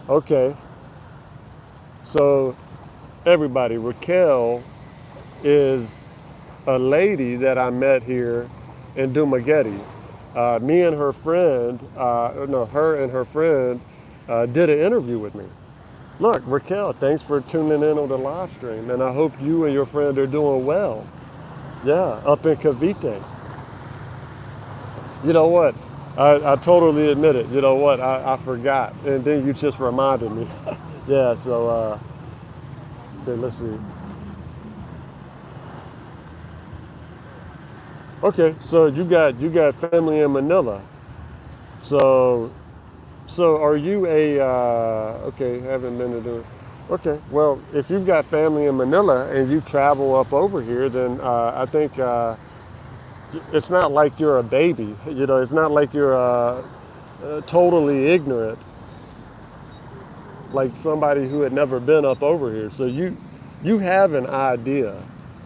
Okay. So everybody, Raquel is a lady that I met here in Dumaguete. Me and her friend, no, her and her friend did an interview with me. Look, Raquel, thanks for tuning in on the live stream, and I hope you and your friend are doing well. Yeah, up in Cavite. You know what? I totally admit it. You know what? I forgot, and then you just reminded me. Yeah, so okay, let's see. Okay, so you got family in Manila. So are you a okay? Haven't been to do. Okay, well, if you've got family in Manila and you travel up over here, then I think it's not like you're a baby. It's not like you're totally ignorant, like somebody who had never been up over here. So you have an idea.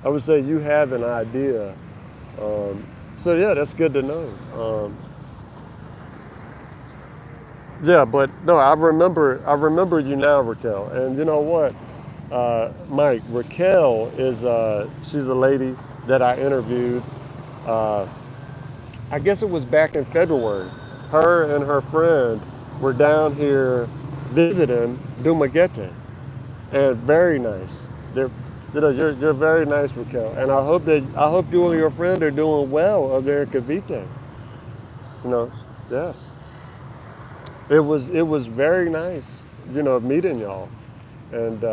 I would say you have an idea. So yeah, that's good to know. Yeah, but no, I remember you now, Raquel. And you know what, Mike, Raquel is she's a lady that I interviewed. Uh, I guess it was back in February. Her and her friend were down here visiting Dumaguete, and very nice. They're, you're very nice, Raquel, and I hope you and your friend are doing well up there in Cavite. Yes. It was very nice. meeting y'all. And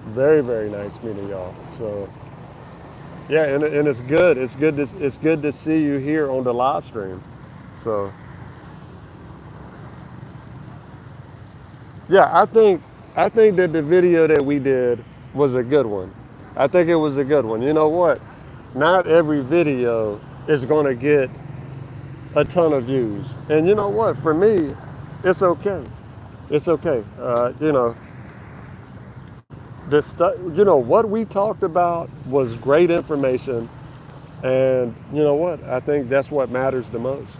very, very nice meeting y'all. So yeah, and it's good. It's good to see you here on the live stream. So yeah, I think that the video that we did was a good one. I think it was a good one. You know what? Not every video is going to get a ton of views. And you know what? For me, it's okay. It's okay. The stuff. What we talked about was great information, and you know what? I think that's what matters the most.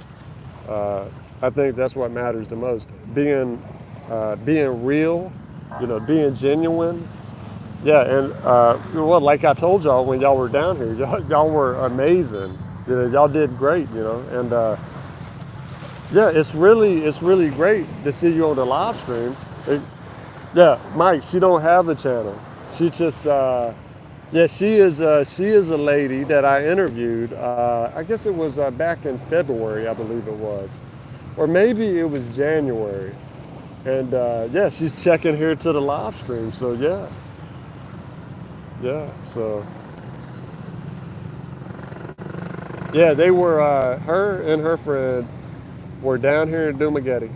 Uh, I think that's what matters the most. Being real, being genuine. Yeah, and well, like I told y'all when y'all were down here, y'all were amazing. Y'all did great. And yeah, it's really great to see you on the live stream. Yeah, Mike, she don't have a channel. She just yeah, she is a lady that I interviewed. I guess it was back in February, I believe it was, or maybe it was January. And yeah, she's checking here to the live stream. So yeah, yeah. So yeah, they were her and her friend were down here in Dumaguete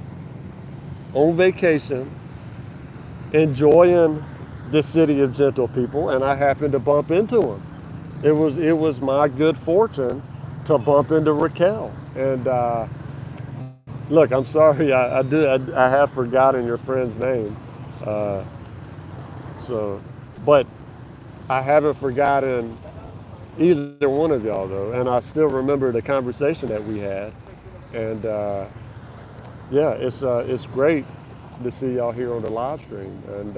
on vacation, enjoying the city of gentle people, and I happened to bump into them. It was my good fortune to bump into Raquel. And look, I'm sorry, I have forgotten your friend's name. Uh, so, but I haven't forgotten either one of y'all though, and I still remember the conversation that we had. And yeah, it's great to see y'all here on the live stream. And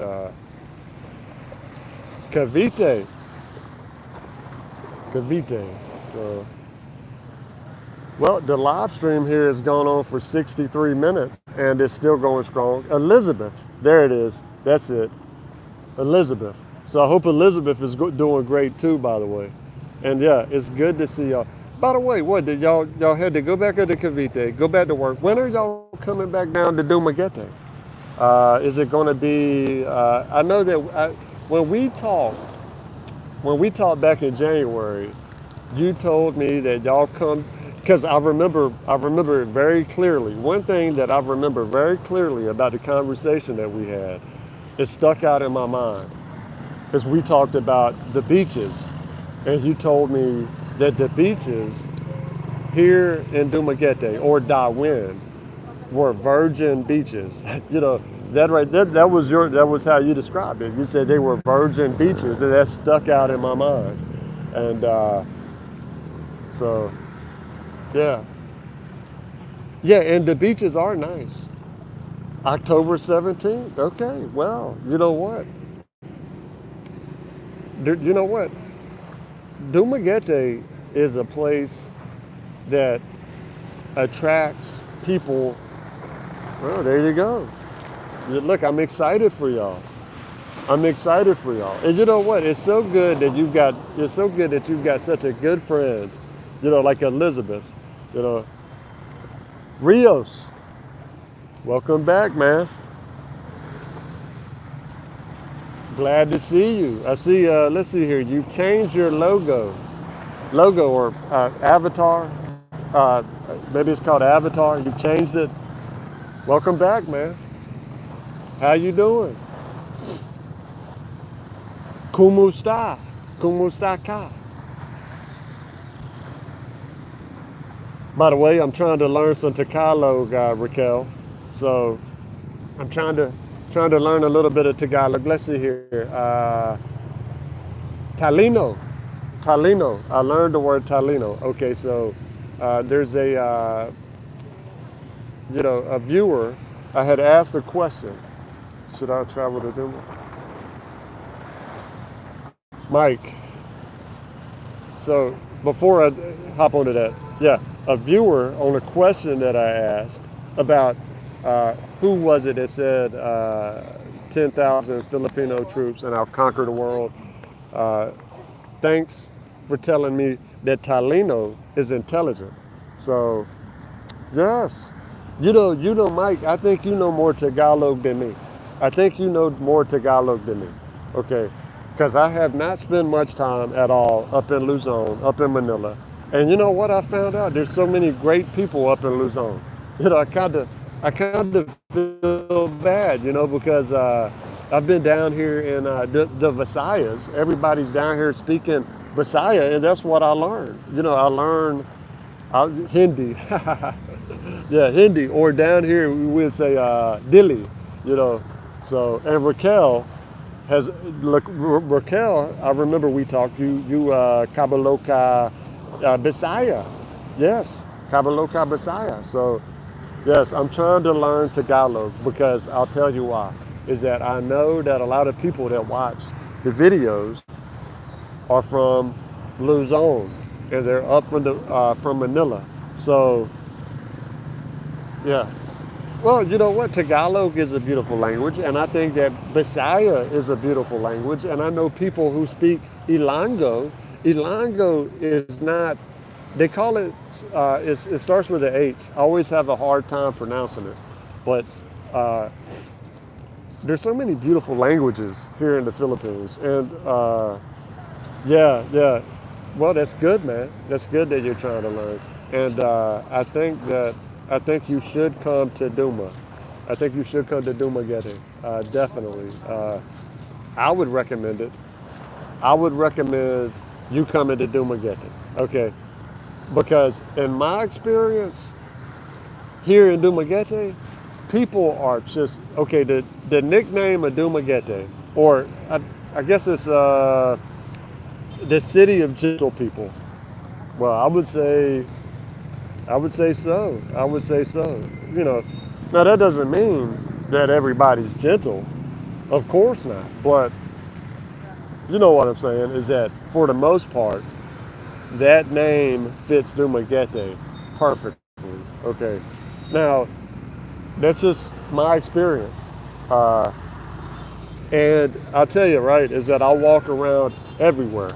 Cavite, Cavite. So, well, the live stream here has gone on for 63 minutes and it's still going strong. Elizabeth, there it is. That's it. Elizabeth. So I hope Elizabeth is doing great too, by the way. And yeah, it's good to see y'all. By the way, what did y'all had to go back to Cavite, go back to work? When are y'all coming back down to Dumaguete? Is it going to be? I know that when we talked, back in January, you told me that y'all come because I remember it very clearly. One thing that I remember very clearly about the conversation that we had, it stuck out in my mind, is we talked about the beaches, and you told me that the beaches here in Dumaguete or Darwin were virgin beaches. That was how you described it. You said they were virgin beaches, and that stuck out in my mind. And so, yeah, yeah, and the beaches are nice. October 17th. Okay, well, you know what? You know what? Dumaguete is a place that attracts people. Well, there you go. Look, I'm excited for y'all. I'm excited for y'all. And you know what? It's so good that you've got such a good friend, like Elizabeth, you know. Rios, welcome back, man. Glad to see you. I see, let's see here. You've changed your logo or avatar. Uh, Maybe it's called avatar. You've changed it. Welcome back, man. How you doing? Kumusta? Kumusta ka? By the way, I'm trying to learn some Tagalog, Raquel. So I'm trying to learn a little bit of Tagalog. Let's see here. Talino, Talino. I learned the word Talino. Okay, so there's a viewer. I had asked a question. Should I travel to Duma? Mike. So before I hop onto that, yeah, a viewer on a question that I asked about who was it that said 10,000 Filipino troops and I'll conquer the world. Thanks for telling me that Talino is intelligent. So, yes. Mike, I think you know more Tagalog than me. I think you know more Tagalog than me. Okay. Because I have not spent much time at all up in Luzon, up in Manila. And you know what I found out? There's so many great people up in Luzon. I kind of feel bad, because I've been down here in the Visayas. Everybody's down here speaking Visaya, and that's what I learned. I learned Hindi. Yeah, Hindi. Or down here we would say Dili, you know. So, and Raquel has, look, Raquel, I remember we talked, you Kabaloka Bisaya. Yes, Kabaloka Bisaya. So, yes, I'm trying to learn Tagalog because I'll tell you why. Is that I know that a lot of people that watch the videos are from Luzon and they're up from Manila. So, yeah. Well, you know what? Tagalog is a beautiful language, and I think that Bisaya is a beautiful language. And I know people who speak Ilango. Ilango is not, they call it, it starts with an H. I always have a hard time pronouncing it. But there's so many beautiful languages here in the Philippines. And yeah, yeah. Well, that's good, man. That's good that you're trying to learn. And I think you should come to Duma. I think you should come to Dumaguete. Definitely. I would recommend it. I would recommend you coming to Dumaguete. Okay. Because in my experience here in Dumaguete, people are just okay. The nickname of Dumaguete, or I guess it's the city of gentle people. Well, I would say so. I would say so. You know, now that doesn't mean that everybody's gentle. Of course not. But you know what I'm saying is that for the most part, that name fits Dumaguete perfectly. Okay. Now, that's just my experience. And I'll tell you, right, is that I walk around everywhere.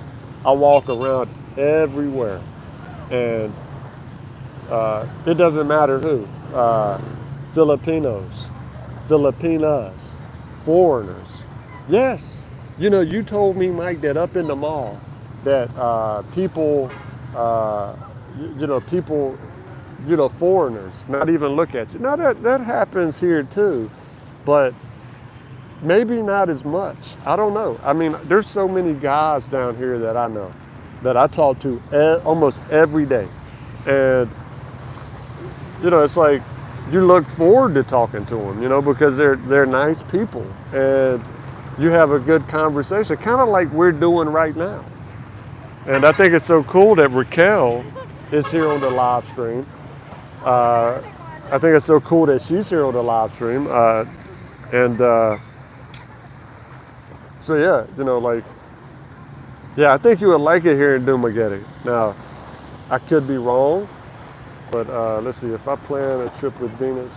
I walk around everywhere. And it doesn't matter who. Filipinos, Filipinas, foreigners. Yes. You told me, Mike, that up in the mall, that people, people, foreigners, not even look at you. Now that happens here too, but maybe not as much. I don't know. I mean, there's so many guys down here that I know, that I talk to almost every day. And, it's like you look forward to talking to them, because they're nice people. And you have a good conversation, kind of like we're doing right now. And I think it's so cool that Raquel is here on the live stream. I think it's so cool that she's here on the live stream. And so, yeah, yeah, I think you would like it here in Dumaguete. Now, I could be wrong, but let's see, if I plan a trip with Venus.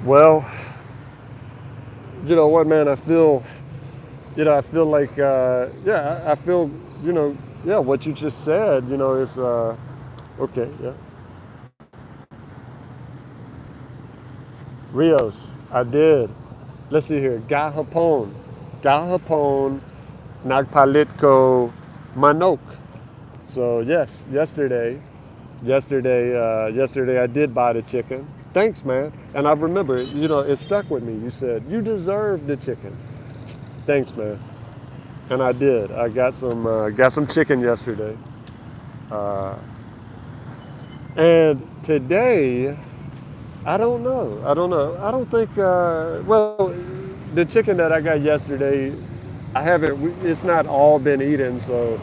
Well, you know what, man, I feel like, I feel, yeah, what you just said, is, okay, yeah. Rios, I did. Let's see here. Gahapon. Gahapon nagpalit ko manok. So yes, yesterday I did buy the chicken. Thanks, man. And I remember, it stuck with me. You said, you deserve the chicken. Thanks, man. And I did. I got some chicken yesterday. And today, I don't know. I don't think, well, the chicken that I got yesterday, it's not all been eaten, so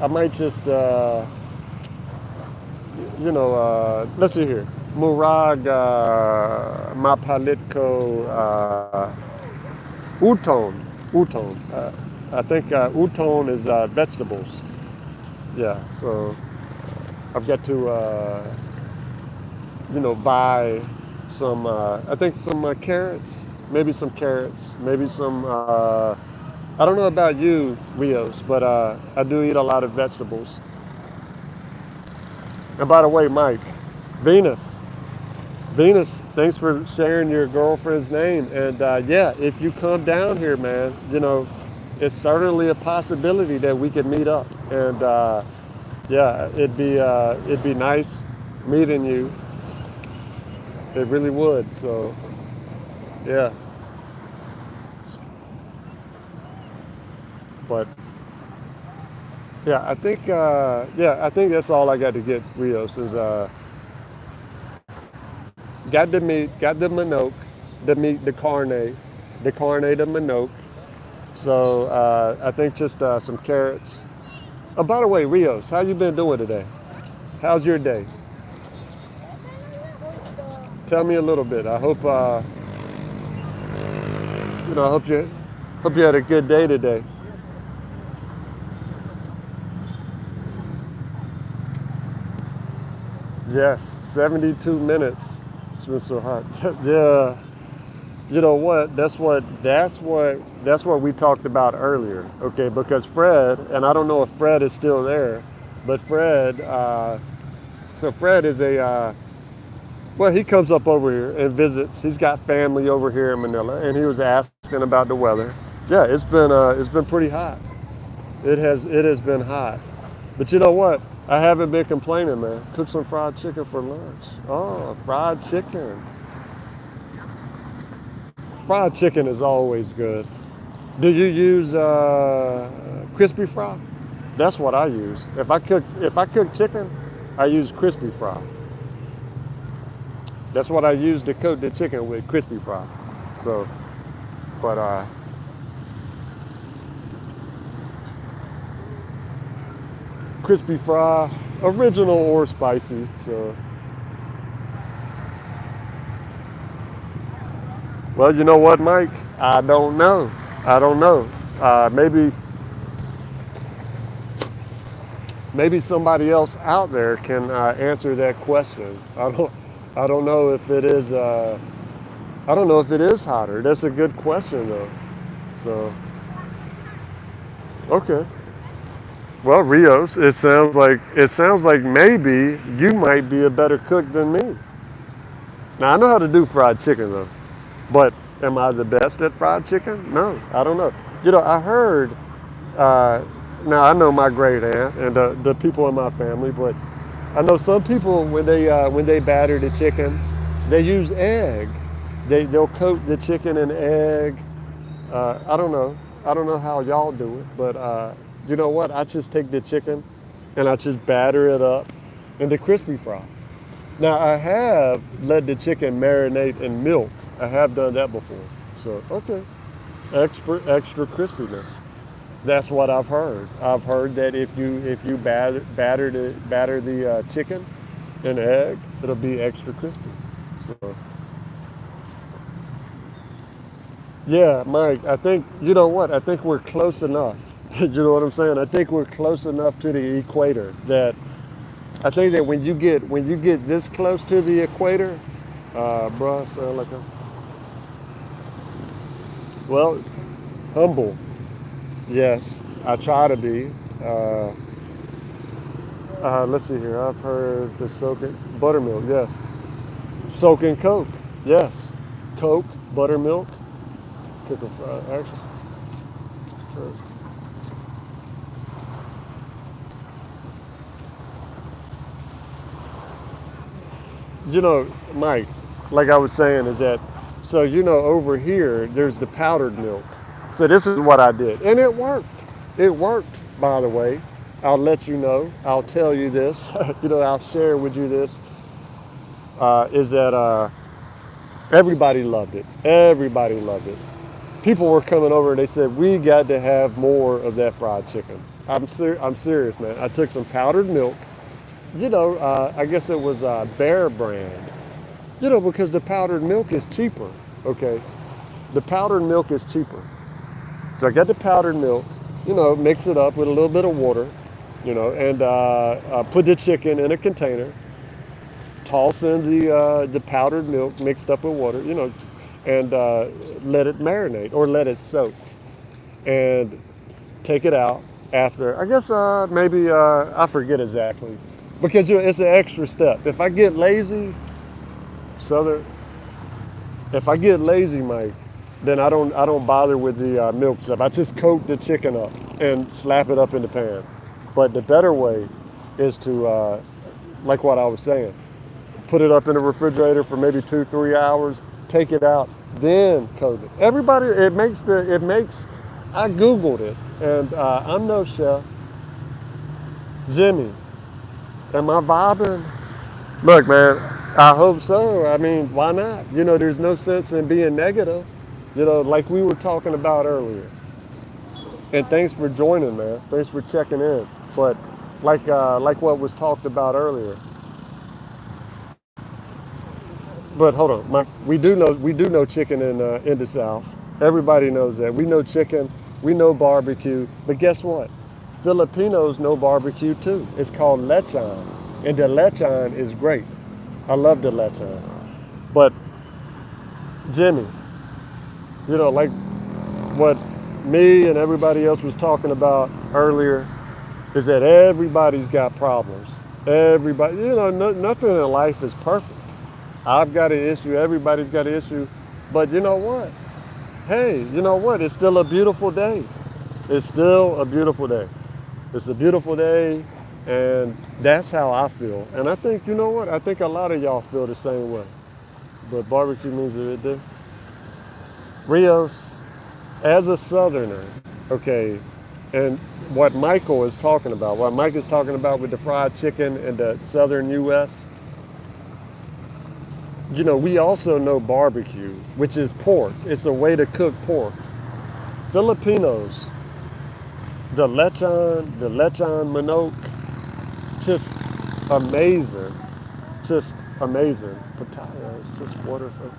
I might just, let's see here. Murag Mapalitko Uton. Uton. I think uton is vegetables. Yeah, so I've got to, buy some, I think some carrots, maybe some I don't know about you, Rios, but I do eat a lot of vegetables. And by the way, Mike, Venus, Venus, thanks for sharing your girlfriend's name. And yeah, if you come down here, man, it's certainly a possibility that we could meet up. And yeah, it'd be nice meeting you. It really would. So yeah, but yeah, I think that's all I got to get, Rios, is got the meat, got the manok, the meat, the carne, the manok. So I think just some carrots. Oh, by the way, Rios, how you been doing today? How's your day? Tell me a little bit. I hope I hope you had a good day today. Yes, 72 minutes. It's been so hot. Yeah. You know what? That's what we talked about earlier. Okay, because Fred, and I don't know if Fred is still there, but Fred, so Fred is well, he comes up over here and visits. He's got family over here in Manila, and he was asking about the weather. Yeah, it's been pretty hot. It has been hot. But you know what? I haven't been complaining, man. Cook some fried chicken for lunch. Oh, fried chicken. Fried chicken is always good. Do you use crispy fry? That's what I use. If I cook chicken, I use crispy fry. That's what I use to coat the chicken with, crispy fry. So, but crispy fry, original or spicy. So, well, you know what, Mike? I don't know. I don't know. Maybe somebody else out there can answer that question. I don't know if it is. I don't know if it is hotter. That's a good question though. So okay. Well, Rios, it sounds like maybe you might be a better cook than me. Now I know how to do fried chicken though, but am I the best at fried chicken? No, I don't know. I heard. Uh, Now I know my great aunt and the people in my family, but I know some people when they batter the chicken, they use egg. They'll coat the chicken in egg. I don't know. I don't know how y'all do it, but you know what? I just take the chicken and I just batter it up into crispy fry. Now I have let the chicken marinate in milk. I have done that before. So okay, extra crispiness. That's what I've heard. I've heard that if you batter the chicken in egg, it'll be extra crispy. So yeah, Mike, I think you know what? I think we're close enough. You know what I'm saying? I think we're close enough to the equator that I think that when you get this close to the equator, bruh, sound like a well humble. Yes, I try to be. Let's see here. I've heard the soaking buttermilk. Yes, soaking Coke. Yes, Coke, buttermilk. Pickle fry. Actually, Mike, like I was saying, is that so over here there's the powdered milk. So this is what I did, and it worked. It worked, by the way. I'll let you know. I'll tell you this. I'll share with you this. Is that everybody loved it. Everybody loved it. People were coming over and they said we got to have more of that fried chicken. I'm serious, man. I took some powdered milk. I guess it was Bear Brand. Because the powdered milk is cheaper. Okay, the powdered milk is cheaper. So I got the powdered milk, mix it up with a little bit of water, and put the chicken in a container, toss in the powdered milk mixed up with water, and let it marinate or let it soak. and take it out after. I guess maybe I forget exactly because it's an extra step. If I get lazy, Southern, if I get lazy, Mike, then I don't bother with the milk stuff. I just coat the chicken up and slap it up in the pan. But the better way is to, like what I was saying, put it up in the refrigerator for maybe 2-3 hours, take it out, then coat it. Everybody, I Googled it, and I'm no chef. Jimmy, am I vibing? Look, man, I hope so. I mean, why not? There's no sense in being negative, like we were talking about earlier. And thanks for joining, man. Thanks for checking in. But like what was talked about earlier. But hold on, we do know chicken in the South. Everybody knows that. We know chicken, we know barbecue. But guess what? Filipinos know barbecue too. It's called lechon, and the lechon is great. I love the lechon. But Jimmy, like what me and everybody else was talking about earlier, is that everybody's got problems. Everybody, nothing in life is perfect. I've got an issue, everybody's got an issue. But you know what? Hey, you know what? It's still a beautiful day. It's still a beautiful day. It's a beautiful day, and that's how I feel. And I think, you know what? I think a lot of y'all feel the same way. But barbecue means that it do. Rios, as a Southerner, okay, and what Michael is talking about, what Mike is talking about with the fried chicken in the Southern U.S., we also know barbecue, which is pork. It's a way to cook pork. Filipinos, the lechon manok, just amazing. Just amazing. Pataya is just water from.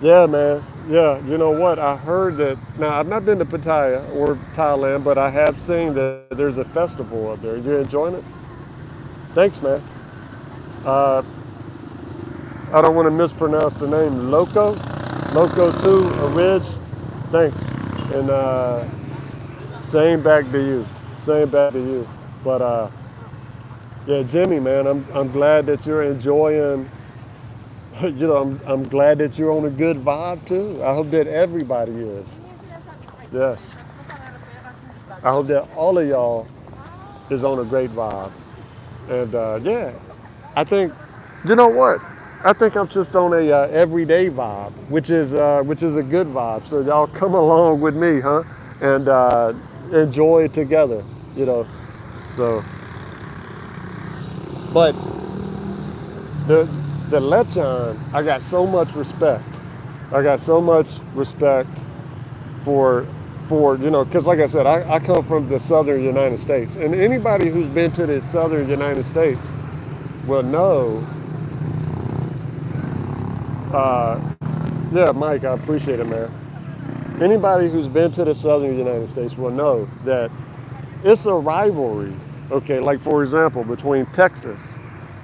Yeah, man. Yeah, you know what? I heard that. Now, I've not been to Pattaya or Thailand, but I have seen that there's a festival up there. You enjoying it? Thanks, man. Uh, I don't want to mispronounce the name. Loco 2, a ridge. Thanks. And same back to you. Same back to you. But yeah, Jimmy, man, I'm glad that you're enjoying. I'm glad that you're on a good vibe too. I hope that everybody is. Yes. I hope that all of y'all is on a great vibe. And yeah, I think, you know what? I think I'm just on a everyday vibe, which is a good vibe. So y'all come along with me, huh? And enjoy it together, you know. So, but the the lechon, I got so much respect. I got so much respect for because like I said, I come from the southern United States, and anybody who's been to the southern United States will know. Yeah, Mike, I appreciate it, man. Anybody who's been to the southern United States will know that it's a rivalry. Okay, like for example, between Texas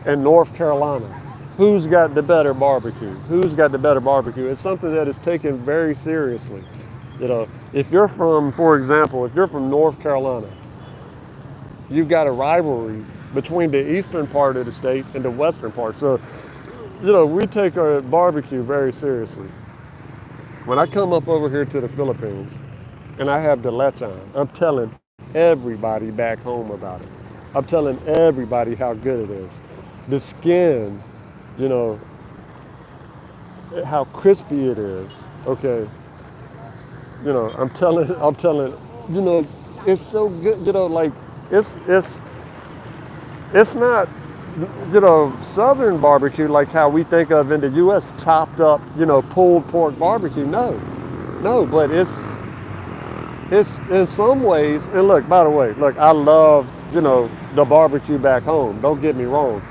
and North Carolina. Who's got the better barbecue? Who's got the better barbecue? It's something that is taken very seriously. If you're from, for example, if you're from North Carolina, you've got a rivalry between the eastern part of the state and the western part. So, we take our barbecue very seriously. When I come up over here to the Philippines and I have the lechon, I'm telling everybody back home about it. I'm telling everybody how good it is. The skin, you know, how crispy it is. Okay. I'm telling, it's so good, like it's not, Southern barbecue like how we think of in the U.S. chopped up, pulled pork barbecue. No, but it's in some ways. And look, by the way, look, I love, the barbecue back home. Don't get me wrong.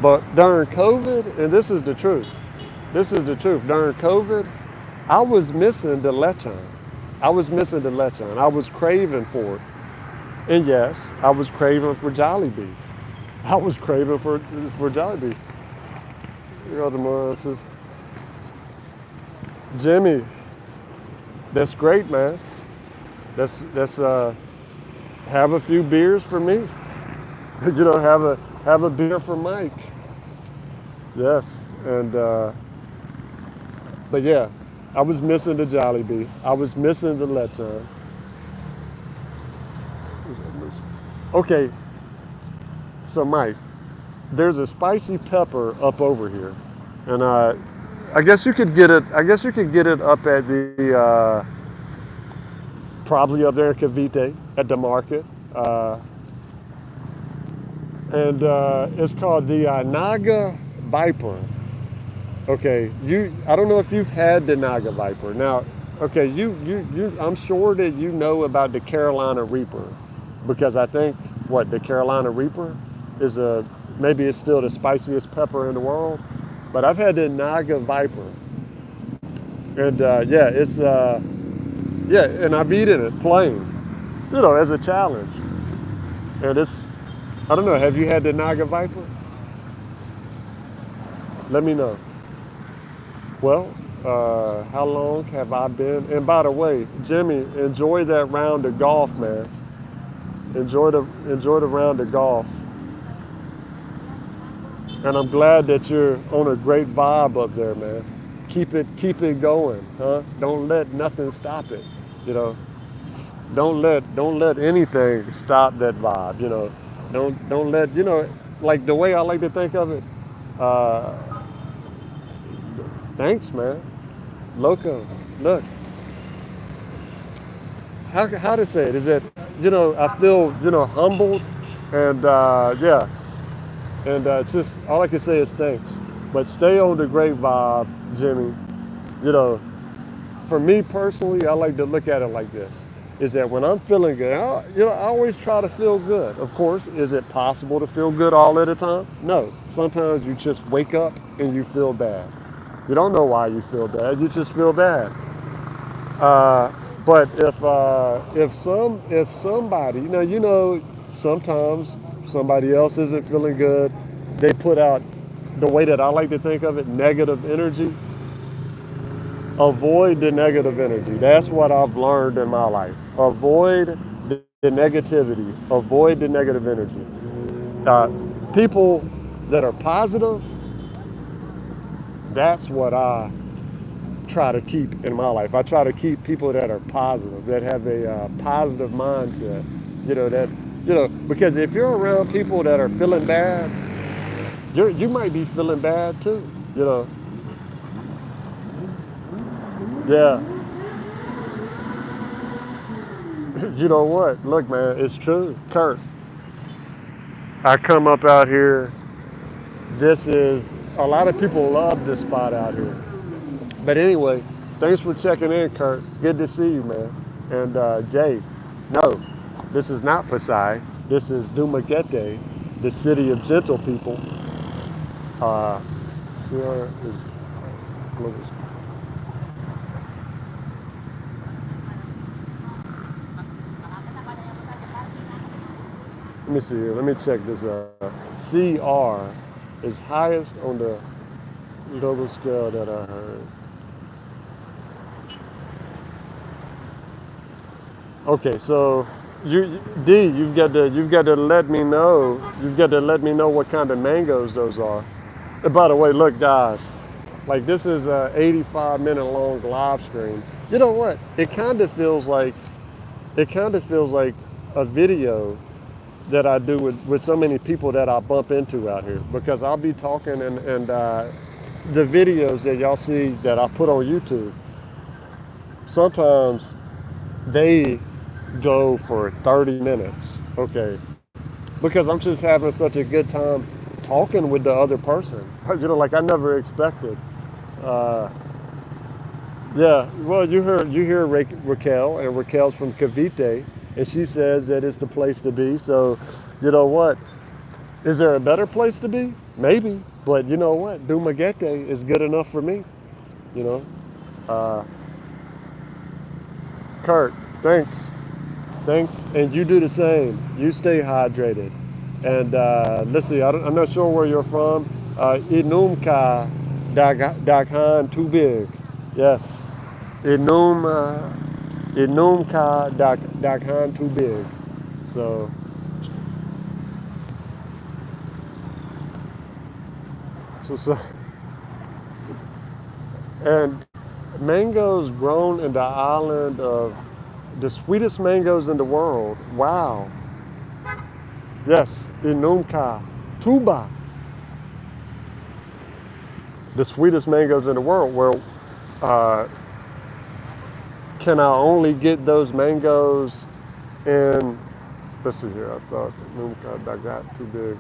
But during COVID, and this is the truth. During COVID, I was missing the lechon. I was craving for it. And yes, I was craving for Jollibee. I was craving for Jollibee. the other ones is Jimmy. That's great, man. That's have a few beers for me. Have a beer for Mike. Yes, and but yeah, I was missing the Jollibee. I was missing the Lechon. Okay, so Mike, there's a spicy pepper up over here, and I guess you could get it. I guess you could get it up at the probably up there in Cavite at the market, and it's called the Naga Viper. Okay, I don't know if you've had the Naga Viper. Now, okay, I'm sure that you know about the Carolina Reaper, because I think what the Carolina Reaper is maybe it's still the spiciest pepper in the world, but I've had the Naga Viper, and yeah, it's yeah, and I've eaten it plain, as a challenge, and I don't know. Have you had the Naga Viper? Let me know. Well, how long have I been? And by the way, Jimmy, enjoy that round of golf, man. Enjoy the round of golf. And I'm glad that you're on a great vibe up there, man. Keep it going, huh? Don't let nothing stop it. You know, don't let anything stop that vibe. Don't let like the way I like to think of it. Uh, Thanks, man. Loco, look, how to say it is that I feel humbled, and yeah, and it's just all I can say is thanks. But stay on the great vibe, Jimmy. You know, for me personally, I like to look at it like this: is that when I'm feeling good, I always try to feel good. Of course, is it possible to feel good all at a time? No. Sometimes you just wake up and you feel bad. You don't know why you feel bad. You just feel bad. But if somebody, sometimes somebody else isn't feeling good, they put out the way that I like to think of it, negative energy. Avoid the negative energy. That's what I've learned in my life. Avoid the negativity. Avoid the negative energy. People that are positive, that's what I try to keep in my life. I try to keep people that are positive, that have a positive mindset. Because if you're around people that are feeling bad, you might be feeling bad too. Yeah. You know what? Look, man, it's true. Kurt, I come up out here. This is a lot of people love this spot out here. But anyway, thanks for checking in, Kurt. Good to see you, man. And Jay, no, this is not Pasai. This is Dumaguete, the city of gentle people. Sierra is let me see here. Let me check this out. CR is highest on the global scale that I heard. Okay, so you've got to let me know. You've got to let me know what kind of mangoes those are. And by the way, look, guys, like this is a 85-minute long live stream. You know what? It kind of feels like a video that I do with so many people that I bump into out here, because I'll be talking and the videos that y'all see that I put on YouTube, sometimes they go for 30 minutes, okay? Because I'm just having such a good time talking with the other person. Like I never expected. Yeah, well, you hear Raquel, and Raquel's from Cavite, and she says that it's the place to be. So, you know what? Is there a better place to be? Maybe, but you know what? Dumaguete is good enough for me. You know, Kurt, thanks, and you do the same. You stay hydrated, and let's see. I'm not sure where you're from. Inumka Dakan, too big. Yes. Inum ka dakan, too big. So, so, and mangoes grown in the island of the sweetest mangoes in the world. Wow. Yes, Inumka, Tuba, the sweetest mangoes in the world. Well, can I only get those mangoes in, let's see here, I thought Inumka, Dagat, too big.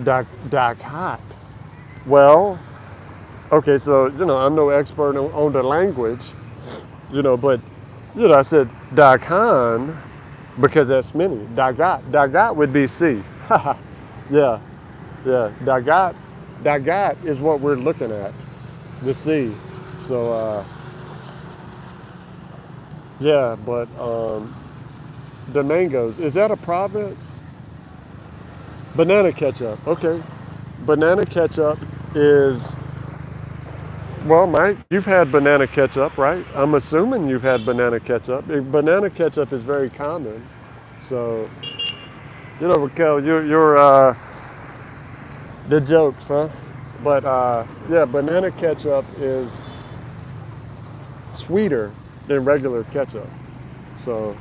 Dagat. Well, okay, so, I'm no expert on the language, but, I said Dakan because that's many. Dagat would be C. Yeah, yeah. Dagat is what we're looking at, the sea. So, yeah, but the mangoes, is that a province? Banana ketchup, okay. Banana ketchup is, well, Mike, you've had banana ketchup, right? I'm assuming you've had banana ketchup. Banana ketchup is very common. So, Raquel, you're the jokes, huh? But yeah, banana ketchup is sweeter than regular ketchup. So,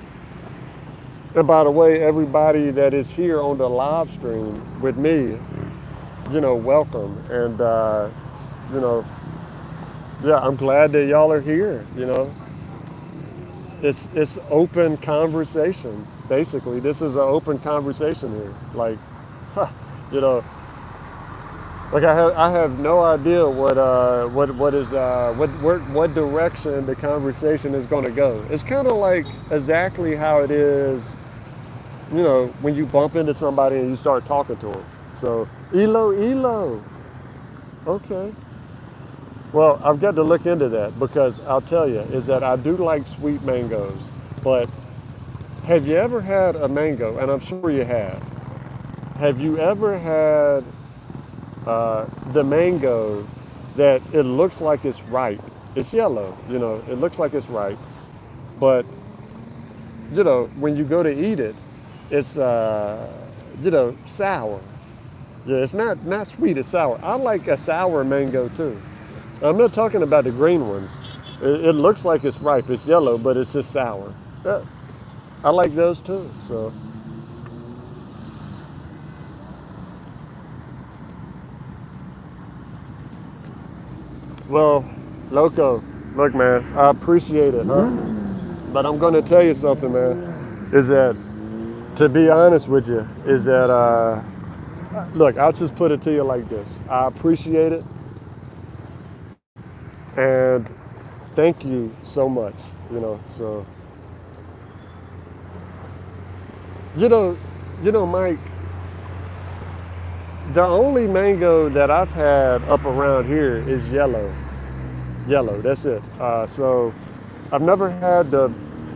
and by the way, everybody that is here on the live stream with me, welcome. And, you know, yeah, I'm glad that y'all are here. It's open conversation. Basically, this is an open conversation here. Like, you know, like I have no idea what direction the conversation is going to go. It's kind of like exactly how it is, when you bump into somebody and you start talking to them. So, Elo, okay. Well, I've got to look into that because I'll tell you is that I do like sweet mangoes, but have you ever had a mango? And I'm sure you have. Have you ever had the mango that it looks like it's ripe? It's yellow, it looks like it's ripe, but when you go to eat it, it's sour. Yeah, it's not sweet, it's sour. I like a sour mango too. I'm not talking about the green ones. It looks like it's ripe, it's yellow, but it's just sour. Yeah, I like those too. So, well, Loco, look, man, I appreciate it, huh? But I'm going to tell you something, man. Is that, to be honest with you, is that, look, I'll just put it to you like this. I appreciate it, and thank you so much. So, you know, Mike, the only mango that I've had up around here is yellow. Yellow, that's it. So I've never had the,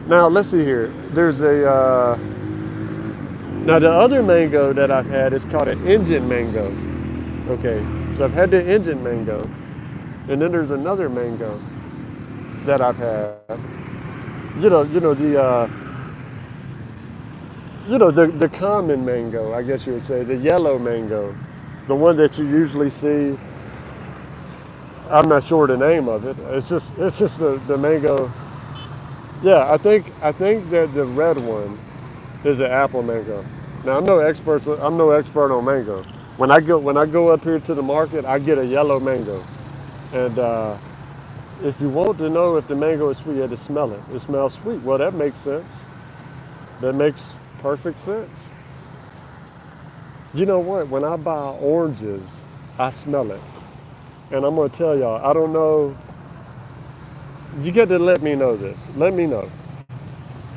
now let's see here. There's now the other mango that I've had is called an Indian mango. Okay, so I've had the Indian mango. And then there's another mango that I've had. The common mango, I guess you would say, the yellow mango, the one that you usually see. I'm not sure the name of it. It's just the mango. Yeah, I think that the red one is an apple mango. Now I'm no expert on mango. When I go up here to the market, I get a yellow mango, and if you want to know if the mango is sweet, you have to smell it. It smells sweet. Well, that makes sense. That makes perfect sense. You know what? When I buy oranges, I smell it. And I'm going to tell y'all, I don't know. You get to let me know this. Let me know.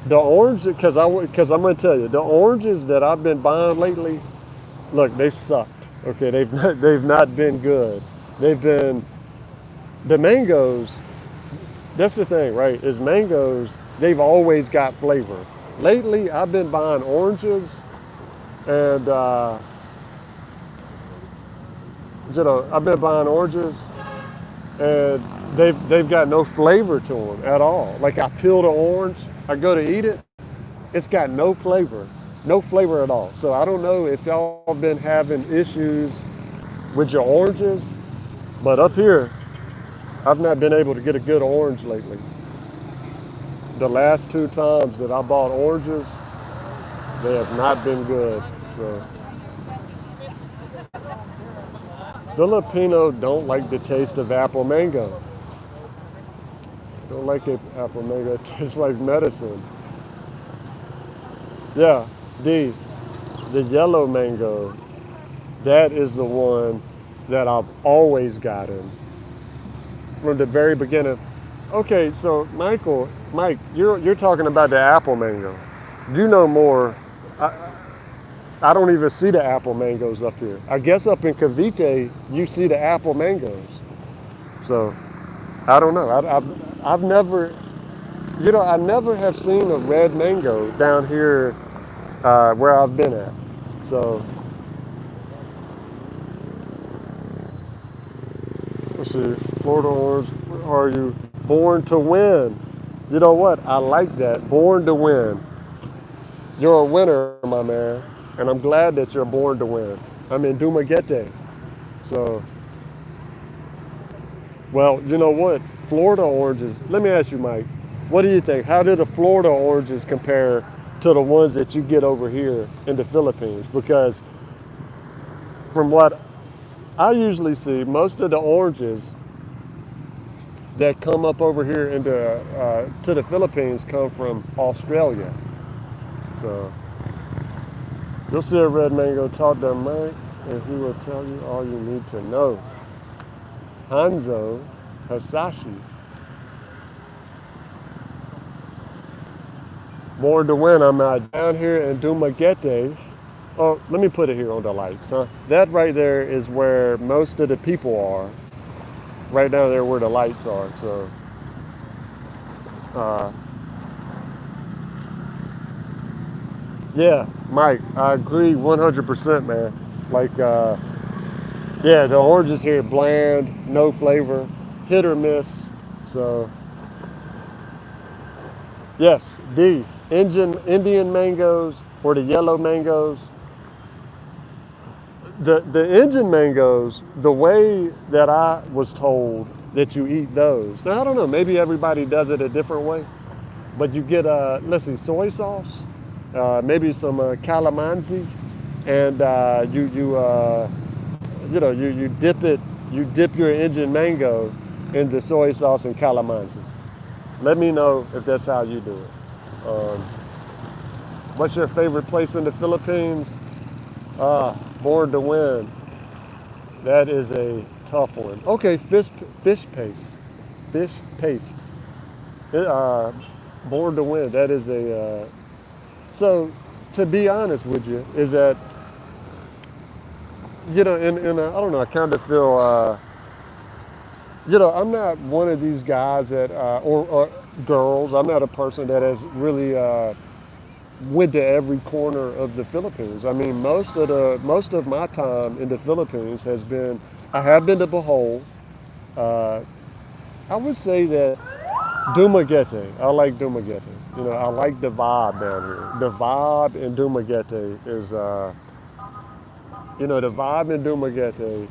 The orange, because I'm going to tell you, the oranges that I've been buying lately, look, they've sucked. Okay, they've not been good. They've been, the mangoes, that's the thing, right? Is mangoes, they've always got flavor. Lately, I've been buying oranges, and I've been buying oranges, and they've got no flavor to them at all. Like I peel the orange, I go to eat it, it's got no flavor at all. So I don't know if y'all have been having issues with your oranges, but up here, I've not been able to get a good orange lately. The last two times that I bought oranges, they have not been good. So Filipino don't like the taste of apple mango. Don't like it, apple mango. It tastes like medicine. Yeah, the yellow mango, that is the one that I've always gotten from the very beginning. Okay, so Mike, you're talking about the apple mango. You know more. I don't even see the apple mangoes up here. I guess up in Cavite, you see the apple mangoes. So I don't know. I've never, I never have seen a red mango down here where I've been at. So let's see. Florida orange, are you born to win? You know what? I like that. Born to win. You're a winner, my man. And I'm glad that you're born to win. I'm in Dumaguete. So, well, you know what? Florida oranges, let me ask you, Mike, what do you think? How do the Florida oranges compare to the ones that you get over here in the Philippines? Because from what I usually see, most of the oranges that come up over here to the Philippines come from Australia. So you'll see a red mango, talk to Mike, and he will tell you all you need to know. Hanzo Hasashi. Born to win, I'm out down here in Dumaguete. Oh, let me put it here on the lights, huh? That right there is where most of the people are. Right down there where the lights are. So, yeah, Mike, I agree 100%, man. Like, yeah, the oranges here bland, no flavor, hit or miss. So, yes, Indian mangoes or the yellow mangoes. The Indian mangoes, the way that I was told that you eat those. Now I don't know, maybe everybody does it a different way, but you get let's see, soy sauce, maybe some calamansi, and you dip it, you dip your Indian mango in the soy sauce and calamansi. Let me know if that's how you do it. What's your favorite place in the Philippines? Born to win. That is a tough one. Okay, fish paste. Fish paste. It, born to win. That is a. So, to be honest with you, is that, I don't know, I kind of feel, I'm not one of these guys that, or girls, I'm not a person that has really went to every corner of the Philippines. I mean, most of my time in the Philippines has been, I have been to Bohol. I would say that Dumaguete. I like Dumaguete. I like the vibe down here. The vibe in Dumaguete is, the vibe in Dumaguete.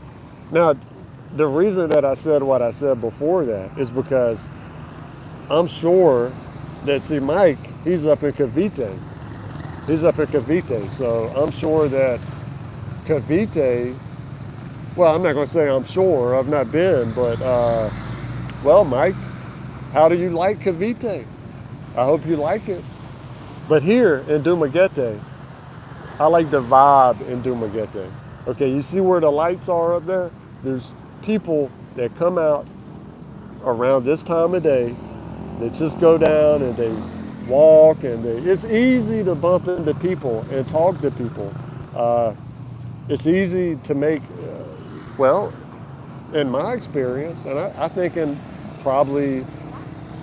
Now, the reason that I said what I said before that is because I'm sure that, see, Mike, he's up in Cavite. He's up in Cavite. So I'm sure that Cavite, well, I'm not going to say I'm sure, I've not been, but, well, Mike, how do you like Cavite? I hope you like it. But here in Dumaguete, I like the vibe in Dumaguete. Okay, you see where the lights are up there? There's people that come out around this time of day. They just go down and they walk, and it's easy to bump into people and talk to people. It's easy to make, well, in my experience, and I think in probably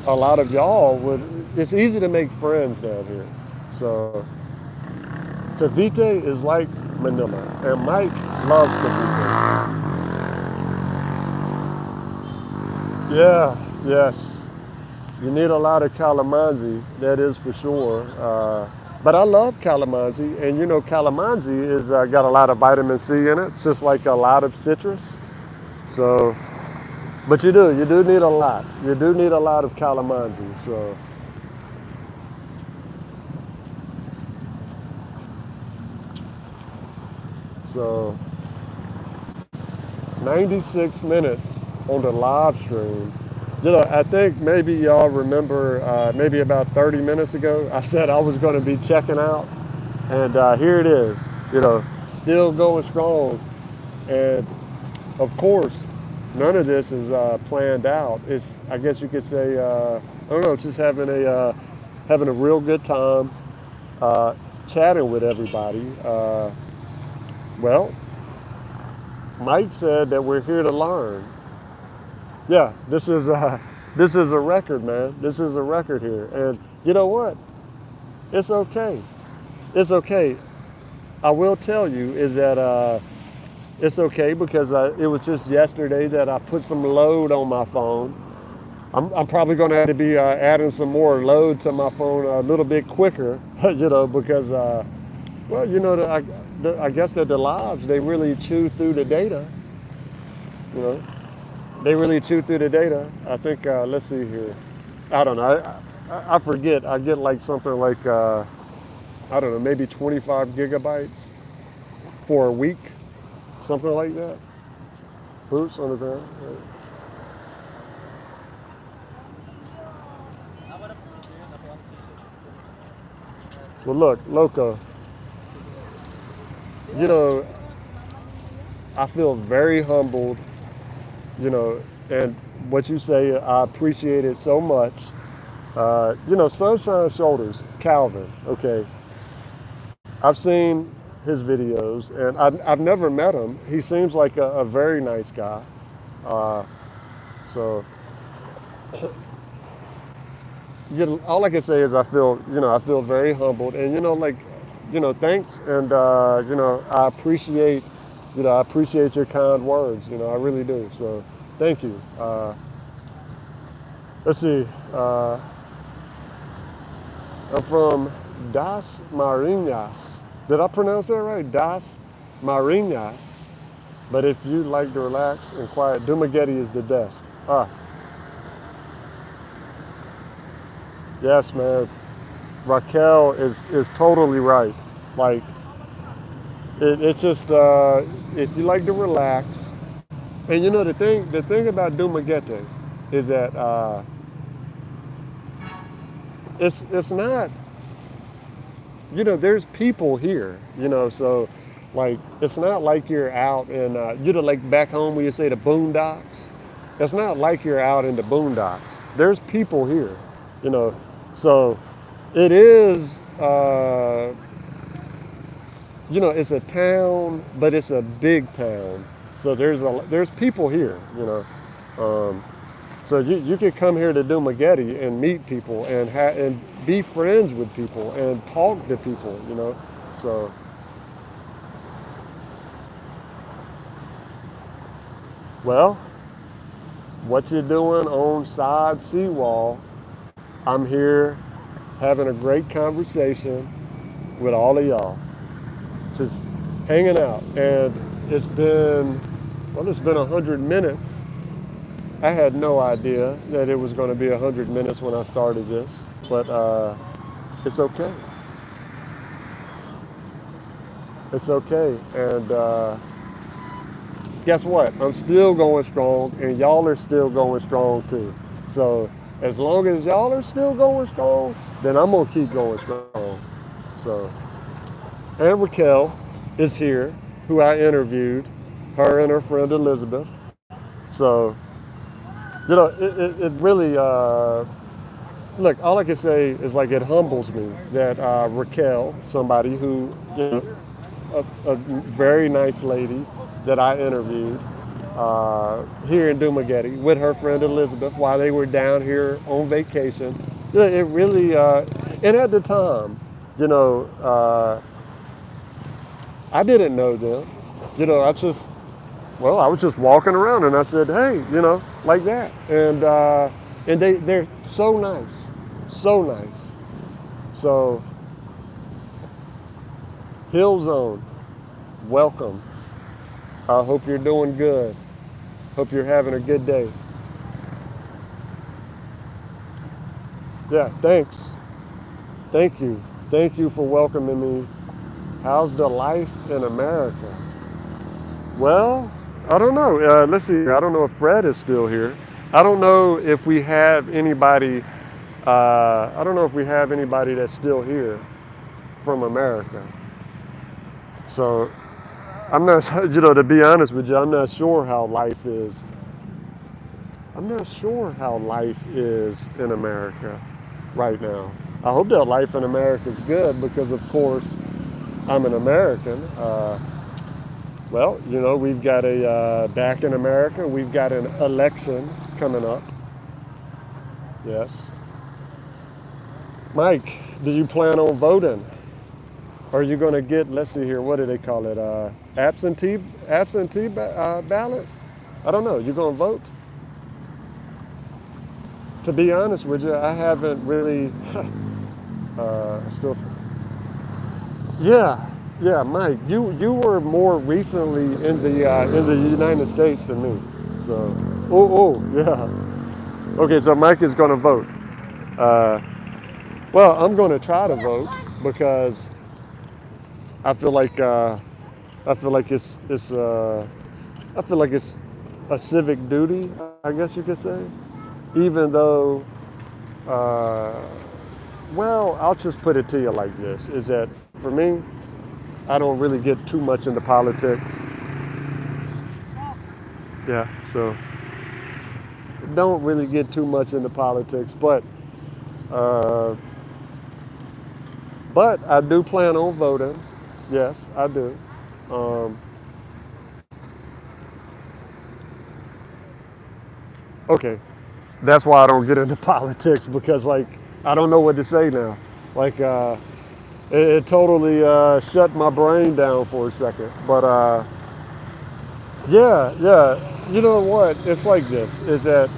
a lot of y'all would, it's easy to make friends down here. So Cavite is like Manila, and Mike loves Cavite. Yeah, yes. You need a lot of calamansi, that is for sure. But I love calamansi, and you know, calamansi is got a lot of vitamin C in it, just like a lot of citrus. So, but you do need a lot. You do need a lot of calamansi. So 96 minutes on the live stream. You know, I think maybe y'all remember maybe about 30 minutes ago, I said I was going to be checking out, and here it is. You know, still going strong, and of course, none of this is planned out. It's, I guess you could say, I don't know, just having a real good time, chatting with everybody. Well, Mike said that we're here to learn. Yeah, this is a record, man. This is a record here, and you know what? It's okay. It's okay. I will tell you is that it's okay because it was just yesterday that I put some load on my phone. I'm probably going to have to be adding some more load to my phone a little bit quicker, you know, because well, you know, I guess that the lives they really chew through the data, you know. They really chew through the data. I think, let's see here. I don't know. I forget. I get like something like, I don't know, maybe 25 gigabytes for a week, something like that. Boots on the ground. Well, look, Loco, you know, I feel very humbled, you know, and what you say, I appreciate it so much. You know, Sunshine Shoulders, Calvin, okay. I've seen his videos, and I've never met him. He seems like a very nice guy. Uh, so, you know, all I can say is I feel very humbled, and you know, like, you know, thanks, and you know, I appreciate your kind words. You know, I really do. So, thank you. Let's see. I'm from Das Marinas. Did I pronounce that right? Das Marinas. But if you like to relax and quiet, Dumaguete is the best. Yes, man. Raquel is totally right. Like, it's just if you like to relax, and you know the thing about Dumaguete is that it's not, you know, there's people here, you know, so like it's not like you're out in you know, like back home when you say the boondocks. It's not like you're out in the boondocks. There's people here, you know, so it is you know, it's a town, but it's a big town. So there's people here, you know. So you could come here to Dumaguete and meet people and be friends with people and talk to people, you know. So well, what you're doing on side seawall, I'm here having a great conversation with all of y'all, just hanging out, and it's been 100 minutes. I had no idea that it was going to be 100 minutes when I started this, but it's okay. It's okay. And guess what? I'm still going strong, and y'all are still going strong too. So as long as y'all are still going strong, then I'm going to keep going strong. So, and Raquel is here, who I interviewed, her and her friend Elizabeth. So, you know, it really, look, all I can say is like it humbles me that Raquel, somebody who, you know, a very nice lady that I interviewed here in Dumaguete with her friend Elizabeth while they were down here on vacation. It really, and at the time, you know, I didn't know them. You know, I was just walking around and I said, hey, you know, like that. And they're so nice, so nice. So Hill Zone, welcome. I hope you're doing good. Hope you're having a good day. Yeah, thanks. Thank you. Thank you for welcoming me. How's the life in America? Well, I don't know. Let's see. I don't know if Fred is still here. I don't know if we have anybody. I don't know if we have anybody that's still here from America. So I'm not, to be honest with you, I'm not sure how life is. I'm not sure how life is in America right now. I hope that life in America is good because, of course, I'm an American. Well, we've got back in America, we've got an election coming up. Yes. Mike, do you plan on voting? Are you going to get, let's see here, what do they call it? Absentee ballot? I don't know. You going to vote? To be honest with you, I haven't really, still, yeah, yeah, Mike, you were more recently in the United States than me. So, yeah. Okay, so Mike is going to vote. Well, I'm going to try to vote because I feel like I feel like I feel like it's a civic duty, I guess you could say. Even though, well, I'll just put it to you like this: is that for me, I don't really get too much into politics. Yeah, so don't really get too much into politics, uh, but I do plan on voting. Yes, I do. Um, okay, that's why I don't get into politics because like I don't know what to say now. Like it totally shut my brain down for a second. But yeah, yeah. You know what? It's like this. Is that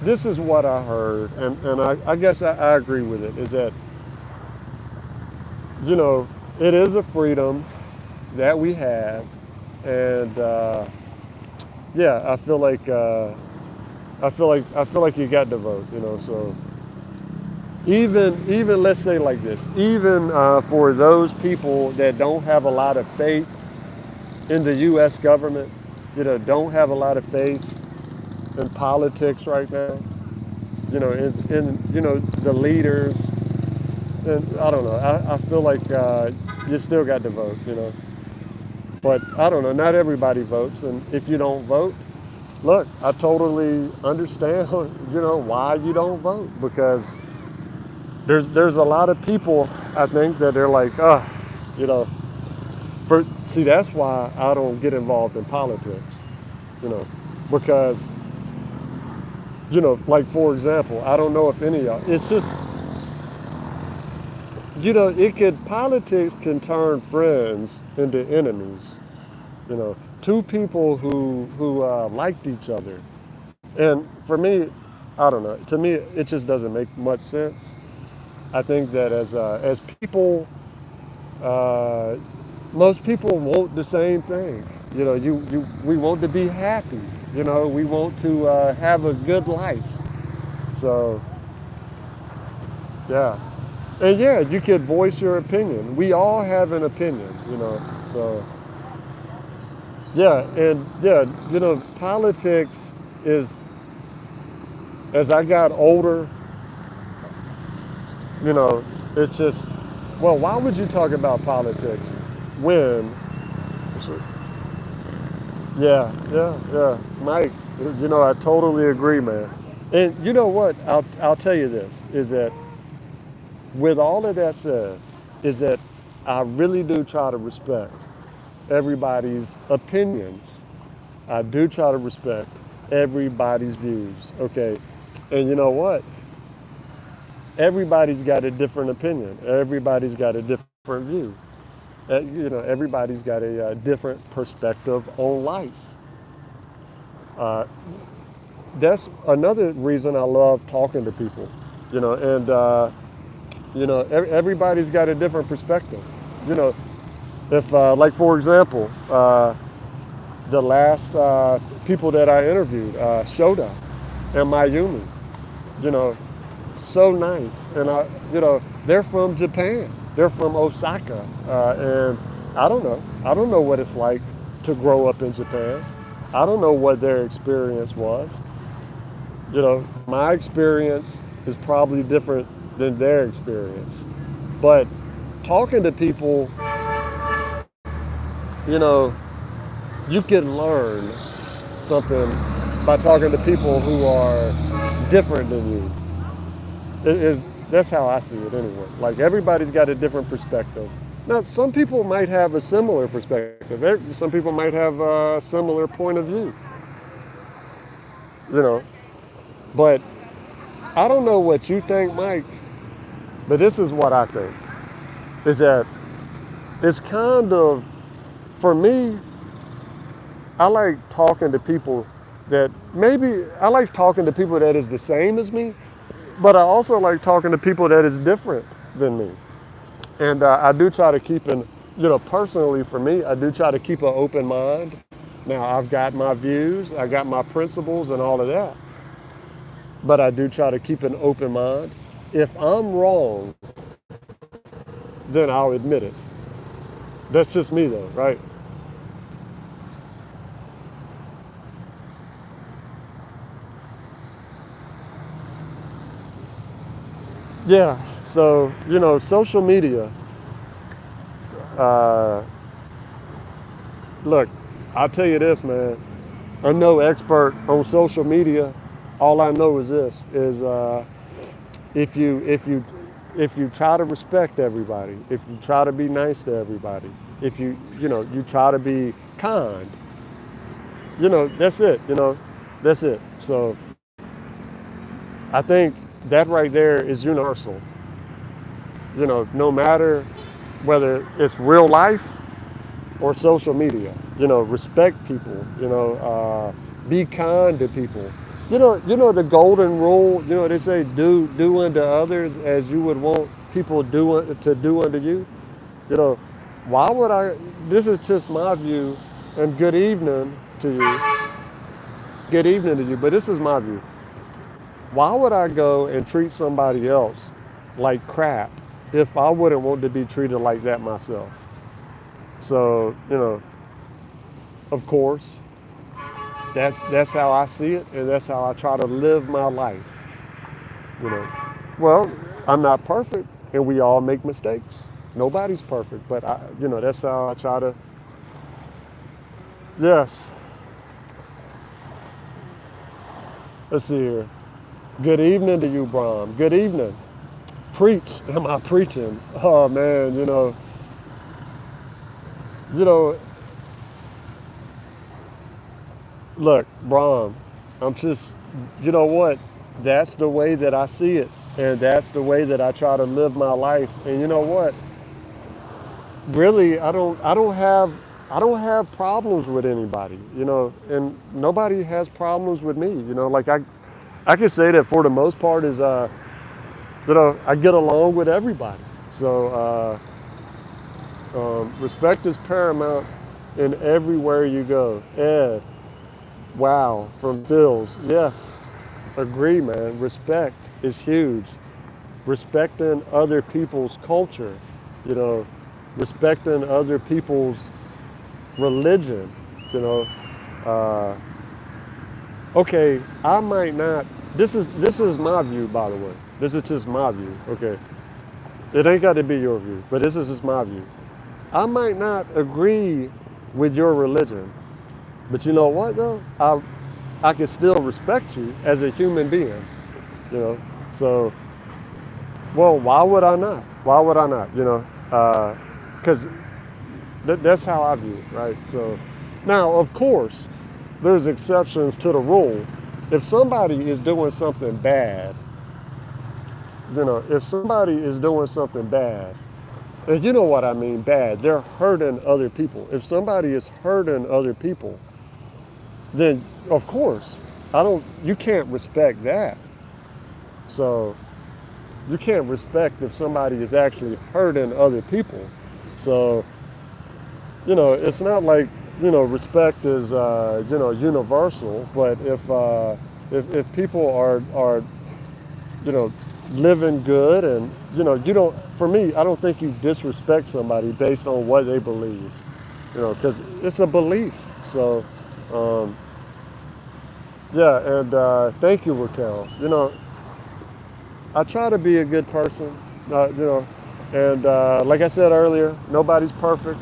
this is what I heard, and I guess I agree with it. Is that you know it is a freedom that we have, and yeah, I feel like you got to vote. So even let's say like this, even for those people that don't have a lot of faith in the U.S. government, don't have a lot of faith in politics right now, in the leaders, and I don't know. I feel like you still got to vote. But I don't know. Not everybody votes, and if you don't vote, look, I totally understand, why you don't vote because there's a lot of people I think that they're like, you know, see that's why I don't get involved in politics, you know, because like for example, I don't know if any of y'all, it's just politics can turn friends into enemies, two people who liked each other, and for me, I don't know. To me, it just doesn't make much sense. I think that as people, uh, most people want the same thing. We want to be happy. We want to have a good life. So, yeah. And yeah, you could voice your opinion. We all have an opinion. So, yeah. And yeah, politics is, as I got older, you know, it's just, well, why would you talk about politics when, yeah, Mike, I totally agree, man. And you know what? I'll tell you this, is that with all of that said, is that I really do try to respect everybody's opinions. I do try to respect everybody's views, okay? And you know what? Everybody's got a different opinion. Everybody's got a different view. Everybody's got a different perspective on life. That's another reason I love talking to people, and everybody's got a different perspective. You know, if like for example, the last people that I interviewed, Shoda and Mayumi, you know, so nice, and they're from Japan, they're from Osaka, and I don't know what it's like to grow up in Japan. I don't know what their experience was. My experience is probably different than their experience. But talking to people, you know, you can learn something by talking to people who are different than you. That's how I see it anyway. Like everybody's got a different perspective. Now, some people might have a similar perspective. Some people might have a similar point of view. You know, but I don't know what you think, Mike. But this is what I think: is that it's kind of, for me, I like talking to people that maybe I like talking to people that is the same as me, but I also like talking to people that is different than me. And I do try to keep personally for me, I do try to keep an open mind. Now, I've got my views, I got my principles and all of that, but I do try to keep an open mind. If I'm wrong, then I'll admit it. That's just me though, right? Yeah, so, social media, look, I'll tell you this, man. I'm no expert on social media. All I know is this: is if you if you if you try to respect everybody, if you try to be nice to everybody, if you try to be kind, that's it. That's it. So I think that right there is universal. No matter whether it's real life or social media. Respect people. Be kind to people. The golden rule. They say do unto others as you would want people to do unto you. You know, why would I? This is just my view, and good evening to you. Good evening to you. But this is my view. Why would I go and treat somebody else like crap if I wouldn't want to be treated like that myself? So, of course, that's how I see it, and that's how I try to live my life. You know, well, I'm not perfect, and we all make mistakes. Nobody's perfect, but that's how I try to. Yes. Let's see here. Good evening to you, Brahm. Good evening. Preach. Am I preaching? Oh man, you know. Look, Brahm. I'm just. You know what? That's the way that I see it, and that's the way that I try to live my life. And you know what? Really, I don't have problems with anybody. And nobody has problems with me. Like I can say that for the most part is I get along with everybody. So respect is paramount in everywhere you go. Ed, wow, from Phil's, yes, agree, man. Respect is huge. Respecting other people's culture, you know, respecting other people's religion, you know. Okay, I might not. This is my view, by the way. This is just my view. Okay, it ain't got to be your view, but this is just my view. I might not agree with your religion, but you know what though? I can still respect you as a human being. You know, so well, why would I not? Why would I not? Because that's how I view it, right? So now, of course, there's exceptions to the rule. If somebody is doing something bad, if somebody is doing something bad, and you know what I mean, bad, they're hurting other people. If somebody is hurting other people, then of course, you can't respect that. So you can't respect if somebody is actually hurting other people. So, it's not like, respect is, universal, but if people are, you know, living good and, you don't, for me, I don't think you disrespect somebody based on what they believe, because it's a belief. So, yeah, and thank you, Raquel. I try to be a good person, and like I said earlier, nobody's perfect.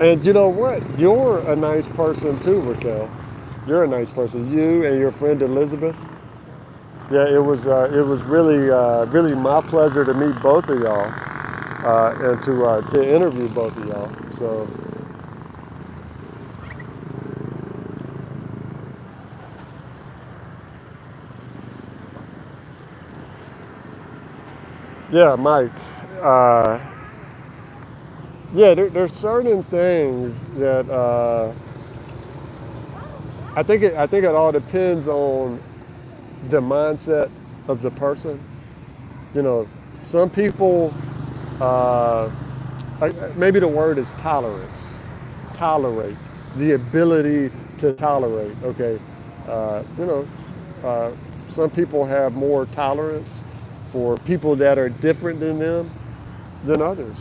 And you know what? You're a nice person too, Raquel. You're a nice person. You and your friend Elizabeth. Yeah, it was really my pleasure to meet both of y'all and to interview both of y'all. So yeah, Mike. Uh, yeah, there's certain things that I think it all depends on the mindset of the person. You know, some people, maybe the word is tolerance. Tolerate, the ability to tolerate. Okay, you know, uh, some people have more tolerance for people that are different than them than others.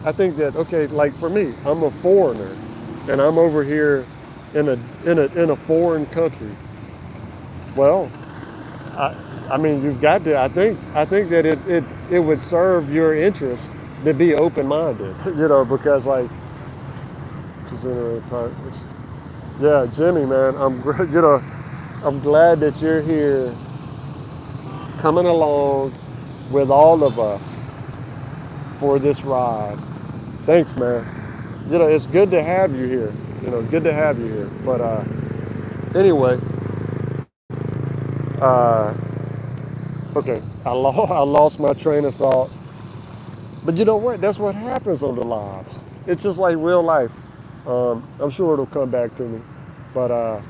I think that, okay, like for me, I'm a foreigner, and I'm over here in a foreign country. Well, I mean, you've got to. I think that it would serve your interest to be open minded. Because like, yeah, Jimmy, man, I'm glad that you're here, coming along with all of us for this ride. Thanks, man. It's good to have you here. Good to have you here. But anyway, okay, I lost my train of thought. But you know what? That's what happens on the lives. It's just like real life. I'm sure it'll come back to me. But I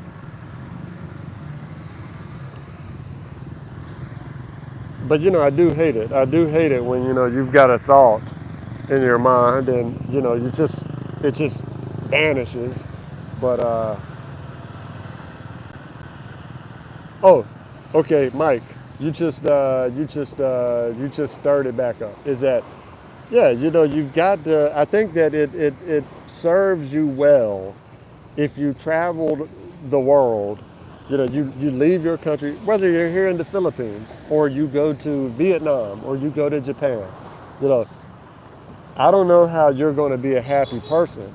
do hate it. I do hate it when you've got a thought in your mind and it just vanishes. But oh, okay, Mike, you just started back up. Is that, yeah? You've got to. I think that it serves you well if you traveled the world. You leave your country, whether you're here in the Philippines or you go to Vietnam or you go to Japan. You know, I don't know how you're going to be a happy person.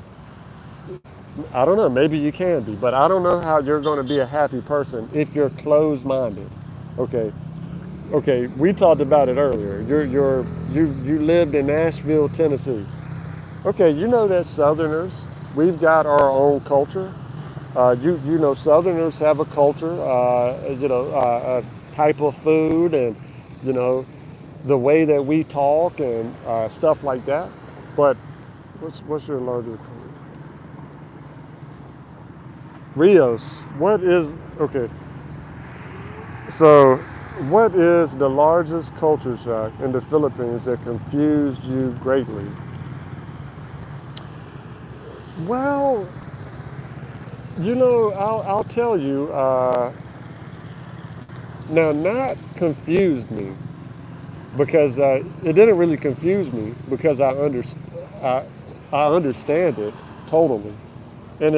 I don't know. Maybe you can be, but I don't know how you're going to be a happy person if you're closed-minded. Okay. Okay. We talked about it earlier. You lived in Nashville, Tennessee. Okay. You know that Southerners, we've got our own culture. Southerners have a culture. A type of food and you know the way that we talk and stuff like that. But what's your larger Rios? What is okay? So, what is the largest culture shock in the Philippines that confused you greatly? Well, I'll tell you. Now, not confused me because it didn't really confuse me because I, I understand it totally, and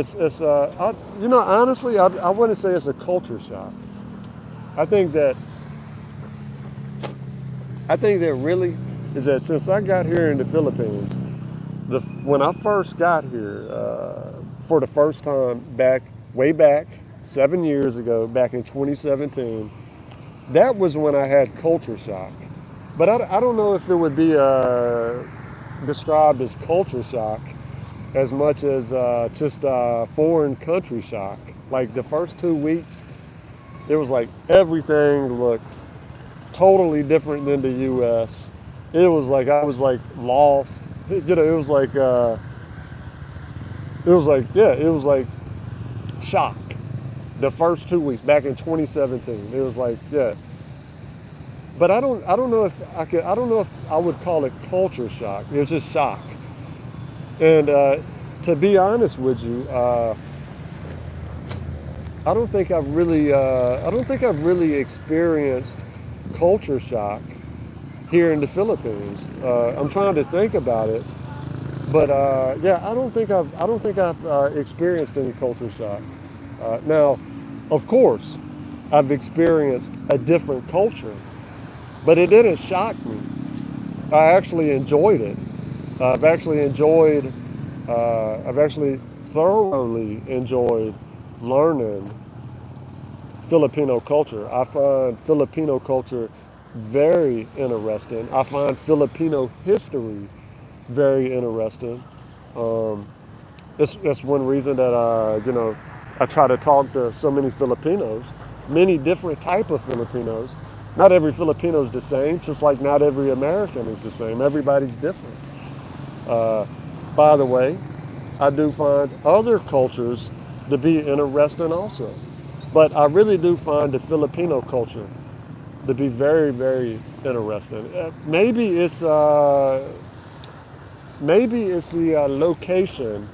honestly, I wouldn't say it's a culture shock. I think that really is that since I got here in the Philippines, when I first got here for the first time way back 7 years ago, back in 2017, that was when I had culture shock. But I don't know if it would be described as culture shock as much as just foreign country shock. Like the first 2 weeks, it was like everything looked totally different than the U.S. It was like I was like lost. It was like It was like, yeah, it was like shock. The first 2 weeks back in 2017, it was like, yeah. But I don't know if I don't know if I would call it culture shock. It was just shock. And to be honest with you, I don't think I've really experienced culture shock here in the Philippines. I'm trying to think about it, but yeah, I don't think I've experienced any culture shock. Now, of course, I've experienced a different culture, but it didn't shock me. I actually enjoyed it. I've actually enjoyed, I've actually thoroughly enjoyed learning Filipino culture. I find Filipino culture very interesting. I find Filipino history very interesting. That's one reason that I try to talk to so many Filipinos, many different type of Filipinos. Not every Filipino is the same, just like not every American is the same. Everybody's different. By the way, I do find other cultures to be interesting also. But I really do find the Filipino culture to be very, very interesting. Maybe it's the location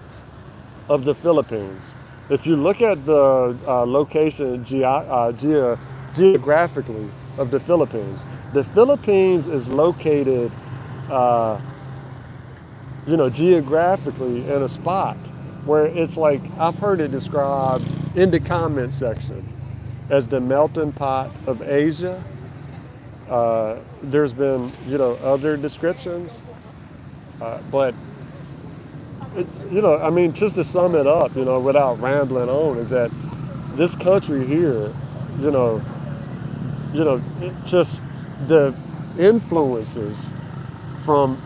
of the Philippines. If you look at the location geographically of the Philippines is located, geographically in a spot where it's like I've heard it described in the comment section as the melting pot of Asia. There's been, other descriptions, but I mean, just to sum it up, without rambling on, is that this country here, you know, just the influences from,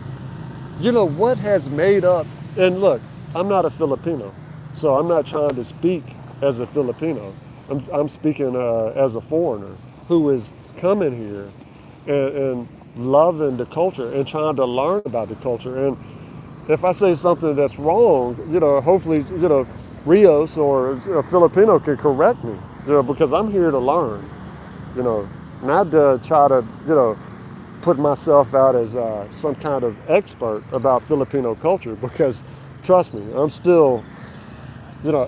what has made up. And look, I'm not a Filipino, so I'm not trying to speak as a Filipino. I'm speaking as a foreigner who is coming here and loving the culture and trying to learn about the culture. And if I say something that's wrong, hopefully, Rios or a Filipino can correct me, because I'm here to learn, you know, not to try to, put myself out as some kind of expert about Filipino culture, because trust me, I'm still, you know,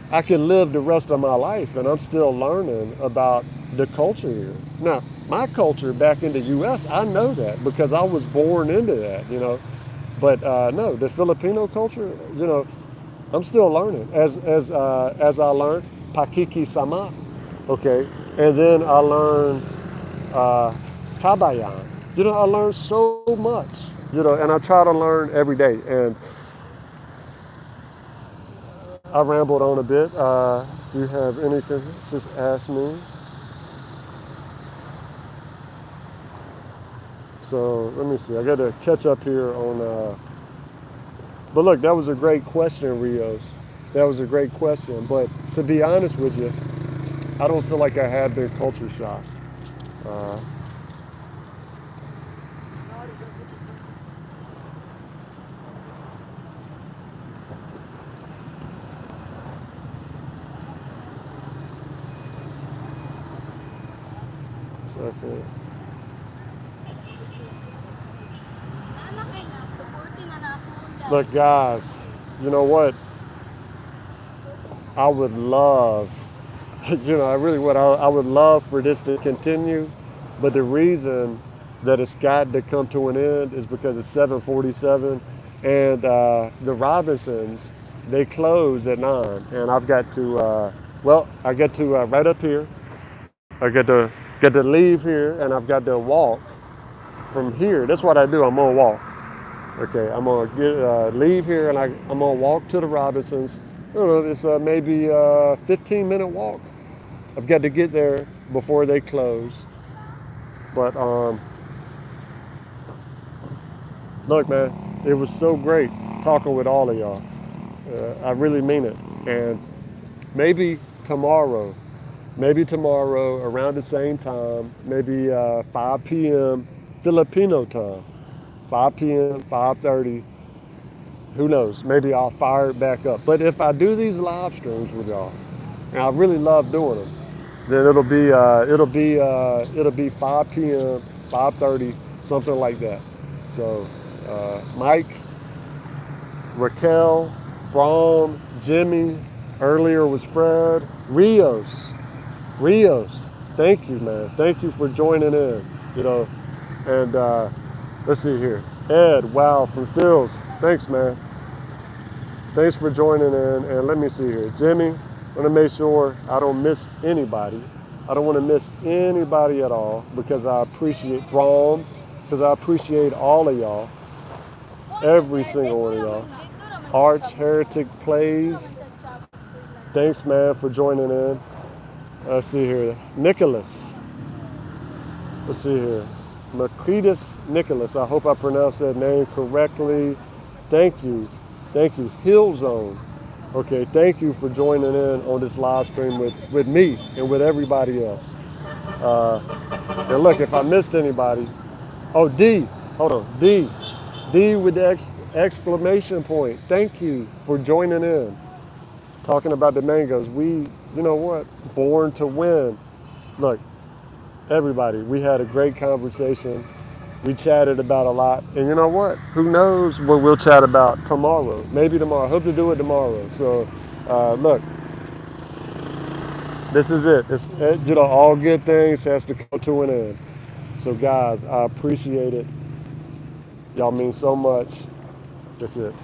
I can live the rest of my life and I'm still learning about the culture here. Now, my culture back in the U.S., I know that because I was born into that. But no, the Filipino culture, I'm still learning. As I learned Pakiki Sama, okay, and then I learned Kabayan. I learned so much, and I try to learn every day. And I rambled on a bit. Do you have anything? Just ask me. So let me see. I got to catch up here on. But look, that was a great question, Rios. That was a great question. But to be honest with you, I don't feel like I had the culture shock. Uh, Second. Look, guys, you know what? I would love, I really would. I would love for this to continue, but the reason that it's got to come to an end is because it's 7:47, and the Robinsons, they close at 9, and I've got to. I get to right up here. I get to leave here, and I've got to walk from here. That's what I do. I'm gonna walk. Okay, I'm gonna leave here, and I'm gonna walk to the Robinsons. I don't know, it's maybe a 15-minute walk. I've got to get there before they close. But look, man, it was so great talking with all of y'all. I really mean it. And maybe tomorrow, around the same time, maybe 5 p.m. Filipino time, 5 p.m., 5:30. Who knows? Maybe I'll fire it back up. But if I do these live streams with y'all, and I really love doing them, then it'll be 5 p.m., 5:30, something like that. So, Mike, Raquel, Braun, Jimmy, earlier was Fred, Rios. Thank you, man. Thank you for joining in. You know, and let's see here. Ed, wow, from Phil's. Thanks, man. Thanks for joining in. And let me see here. Jimmy, I want to make sure I don't miss anybody. I don't want to miss anybody at all because I appreciate Braun, because I appreciate all of y'all, every single one of y'all. Arch Heretic Plays. Thanks, man, for joining in. Let's see here. Nicholas. Let's see here. Macretus Nicholas. I hope I pronounced that name correctly. Thank you. Thank you. Hill Zone. Okay, thank you for joining in on this live stream with me and with everybody else. And look, if I missed anybody, oh, D. Hold on. D with the exclamation point. Thank you for joining in. Talking about the mangoes. You know what? Born to win. Look, everybody, we had a great conversation. We chatted about a lot. And you know what? Who knows what we'll chat about tomorrow? Maybe tomorrow. Hope to do it tomorrow. So, look, this is it. All good things has to come to an end. So, guys, I appreciate it. Y'all mean so much. That's it.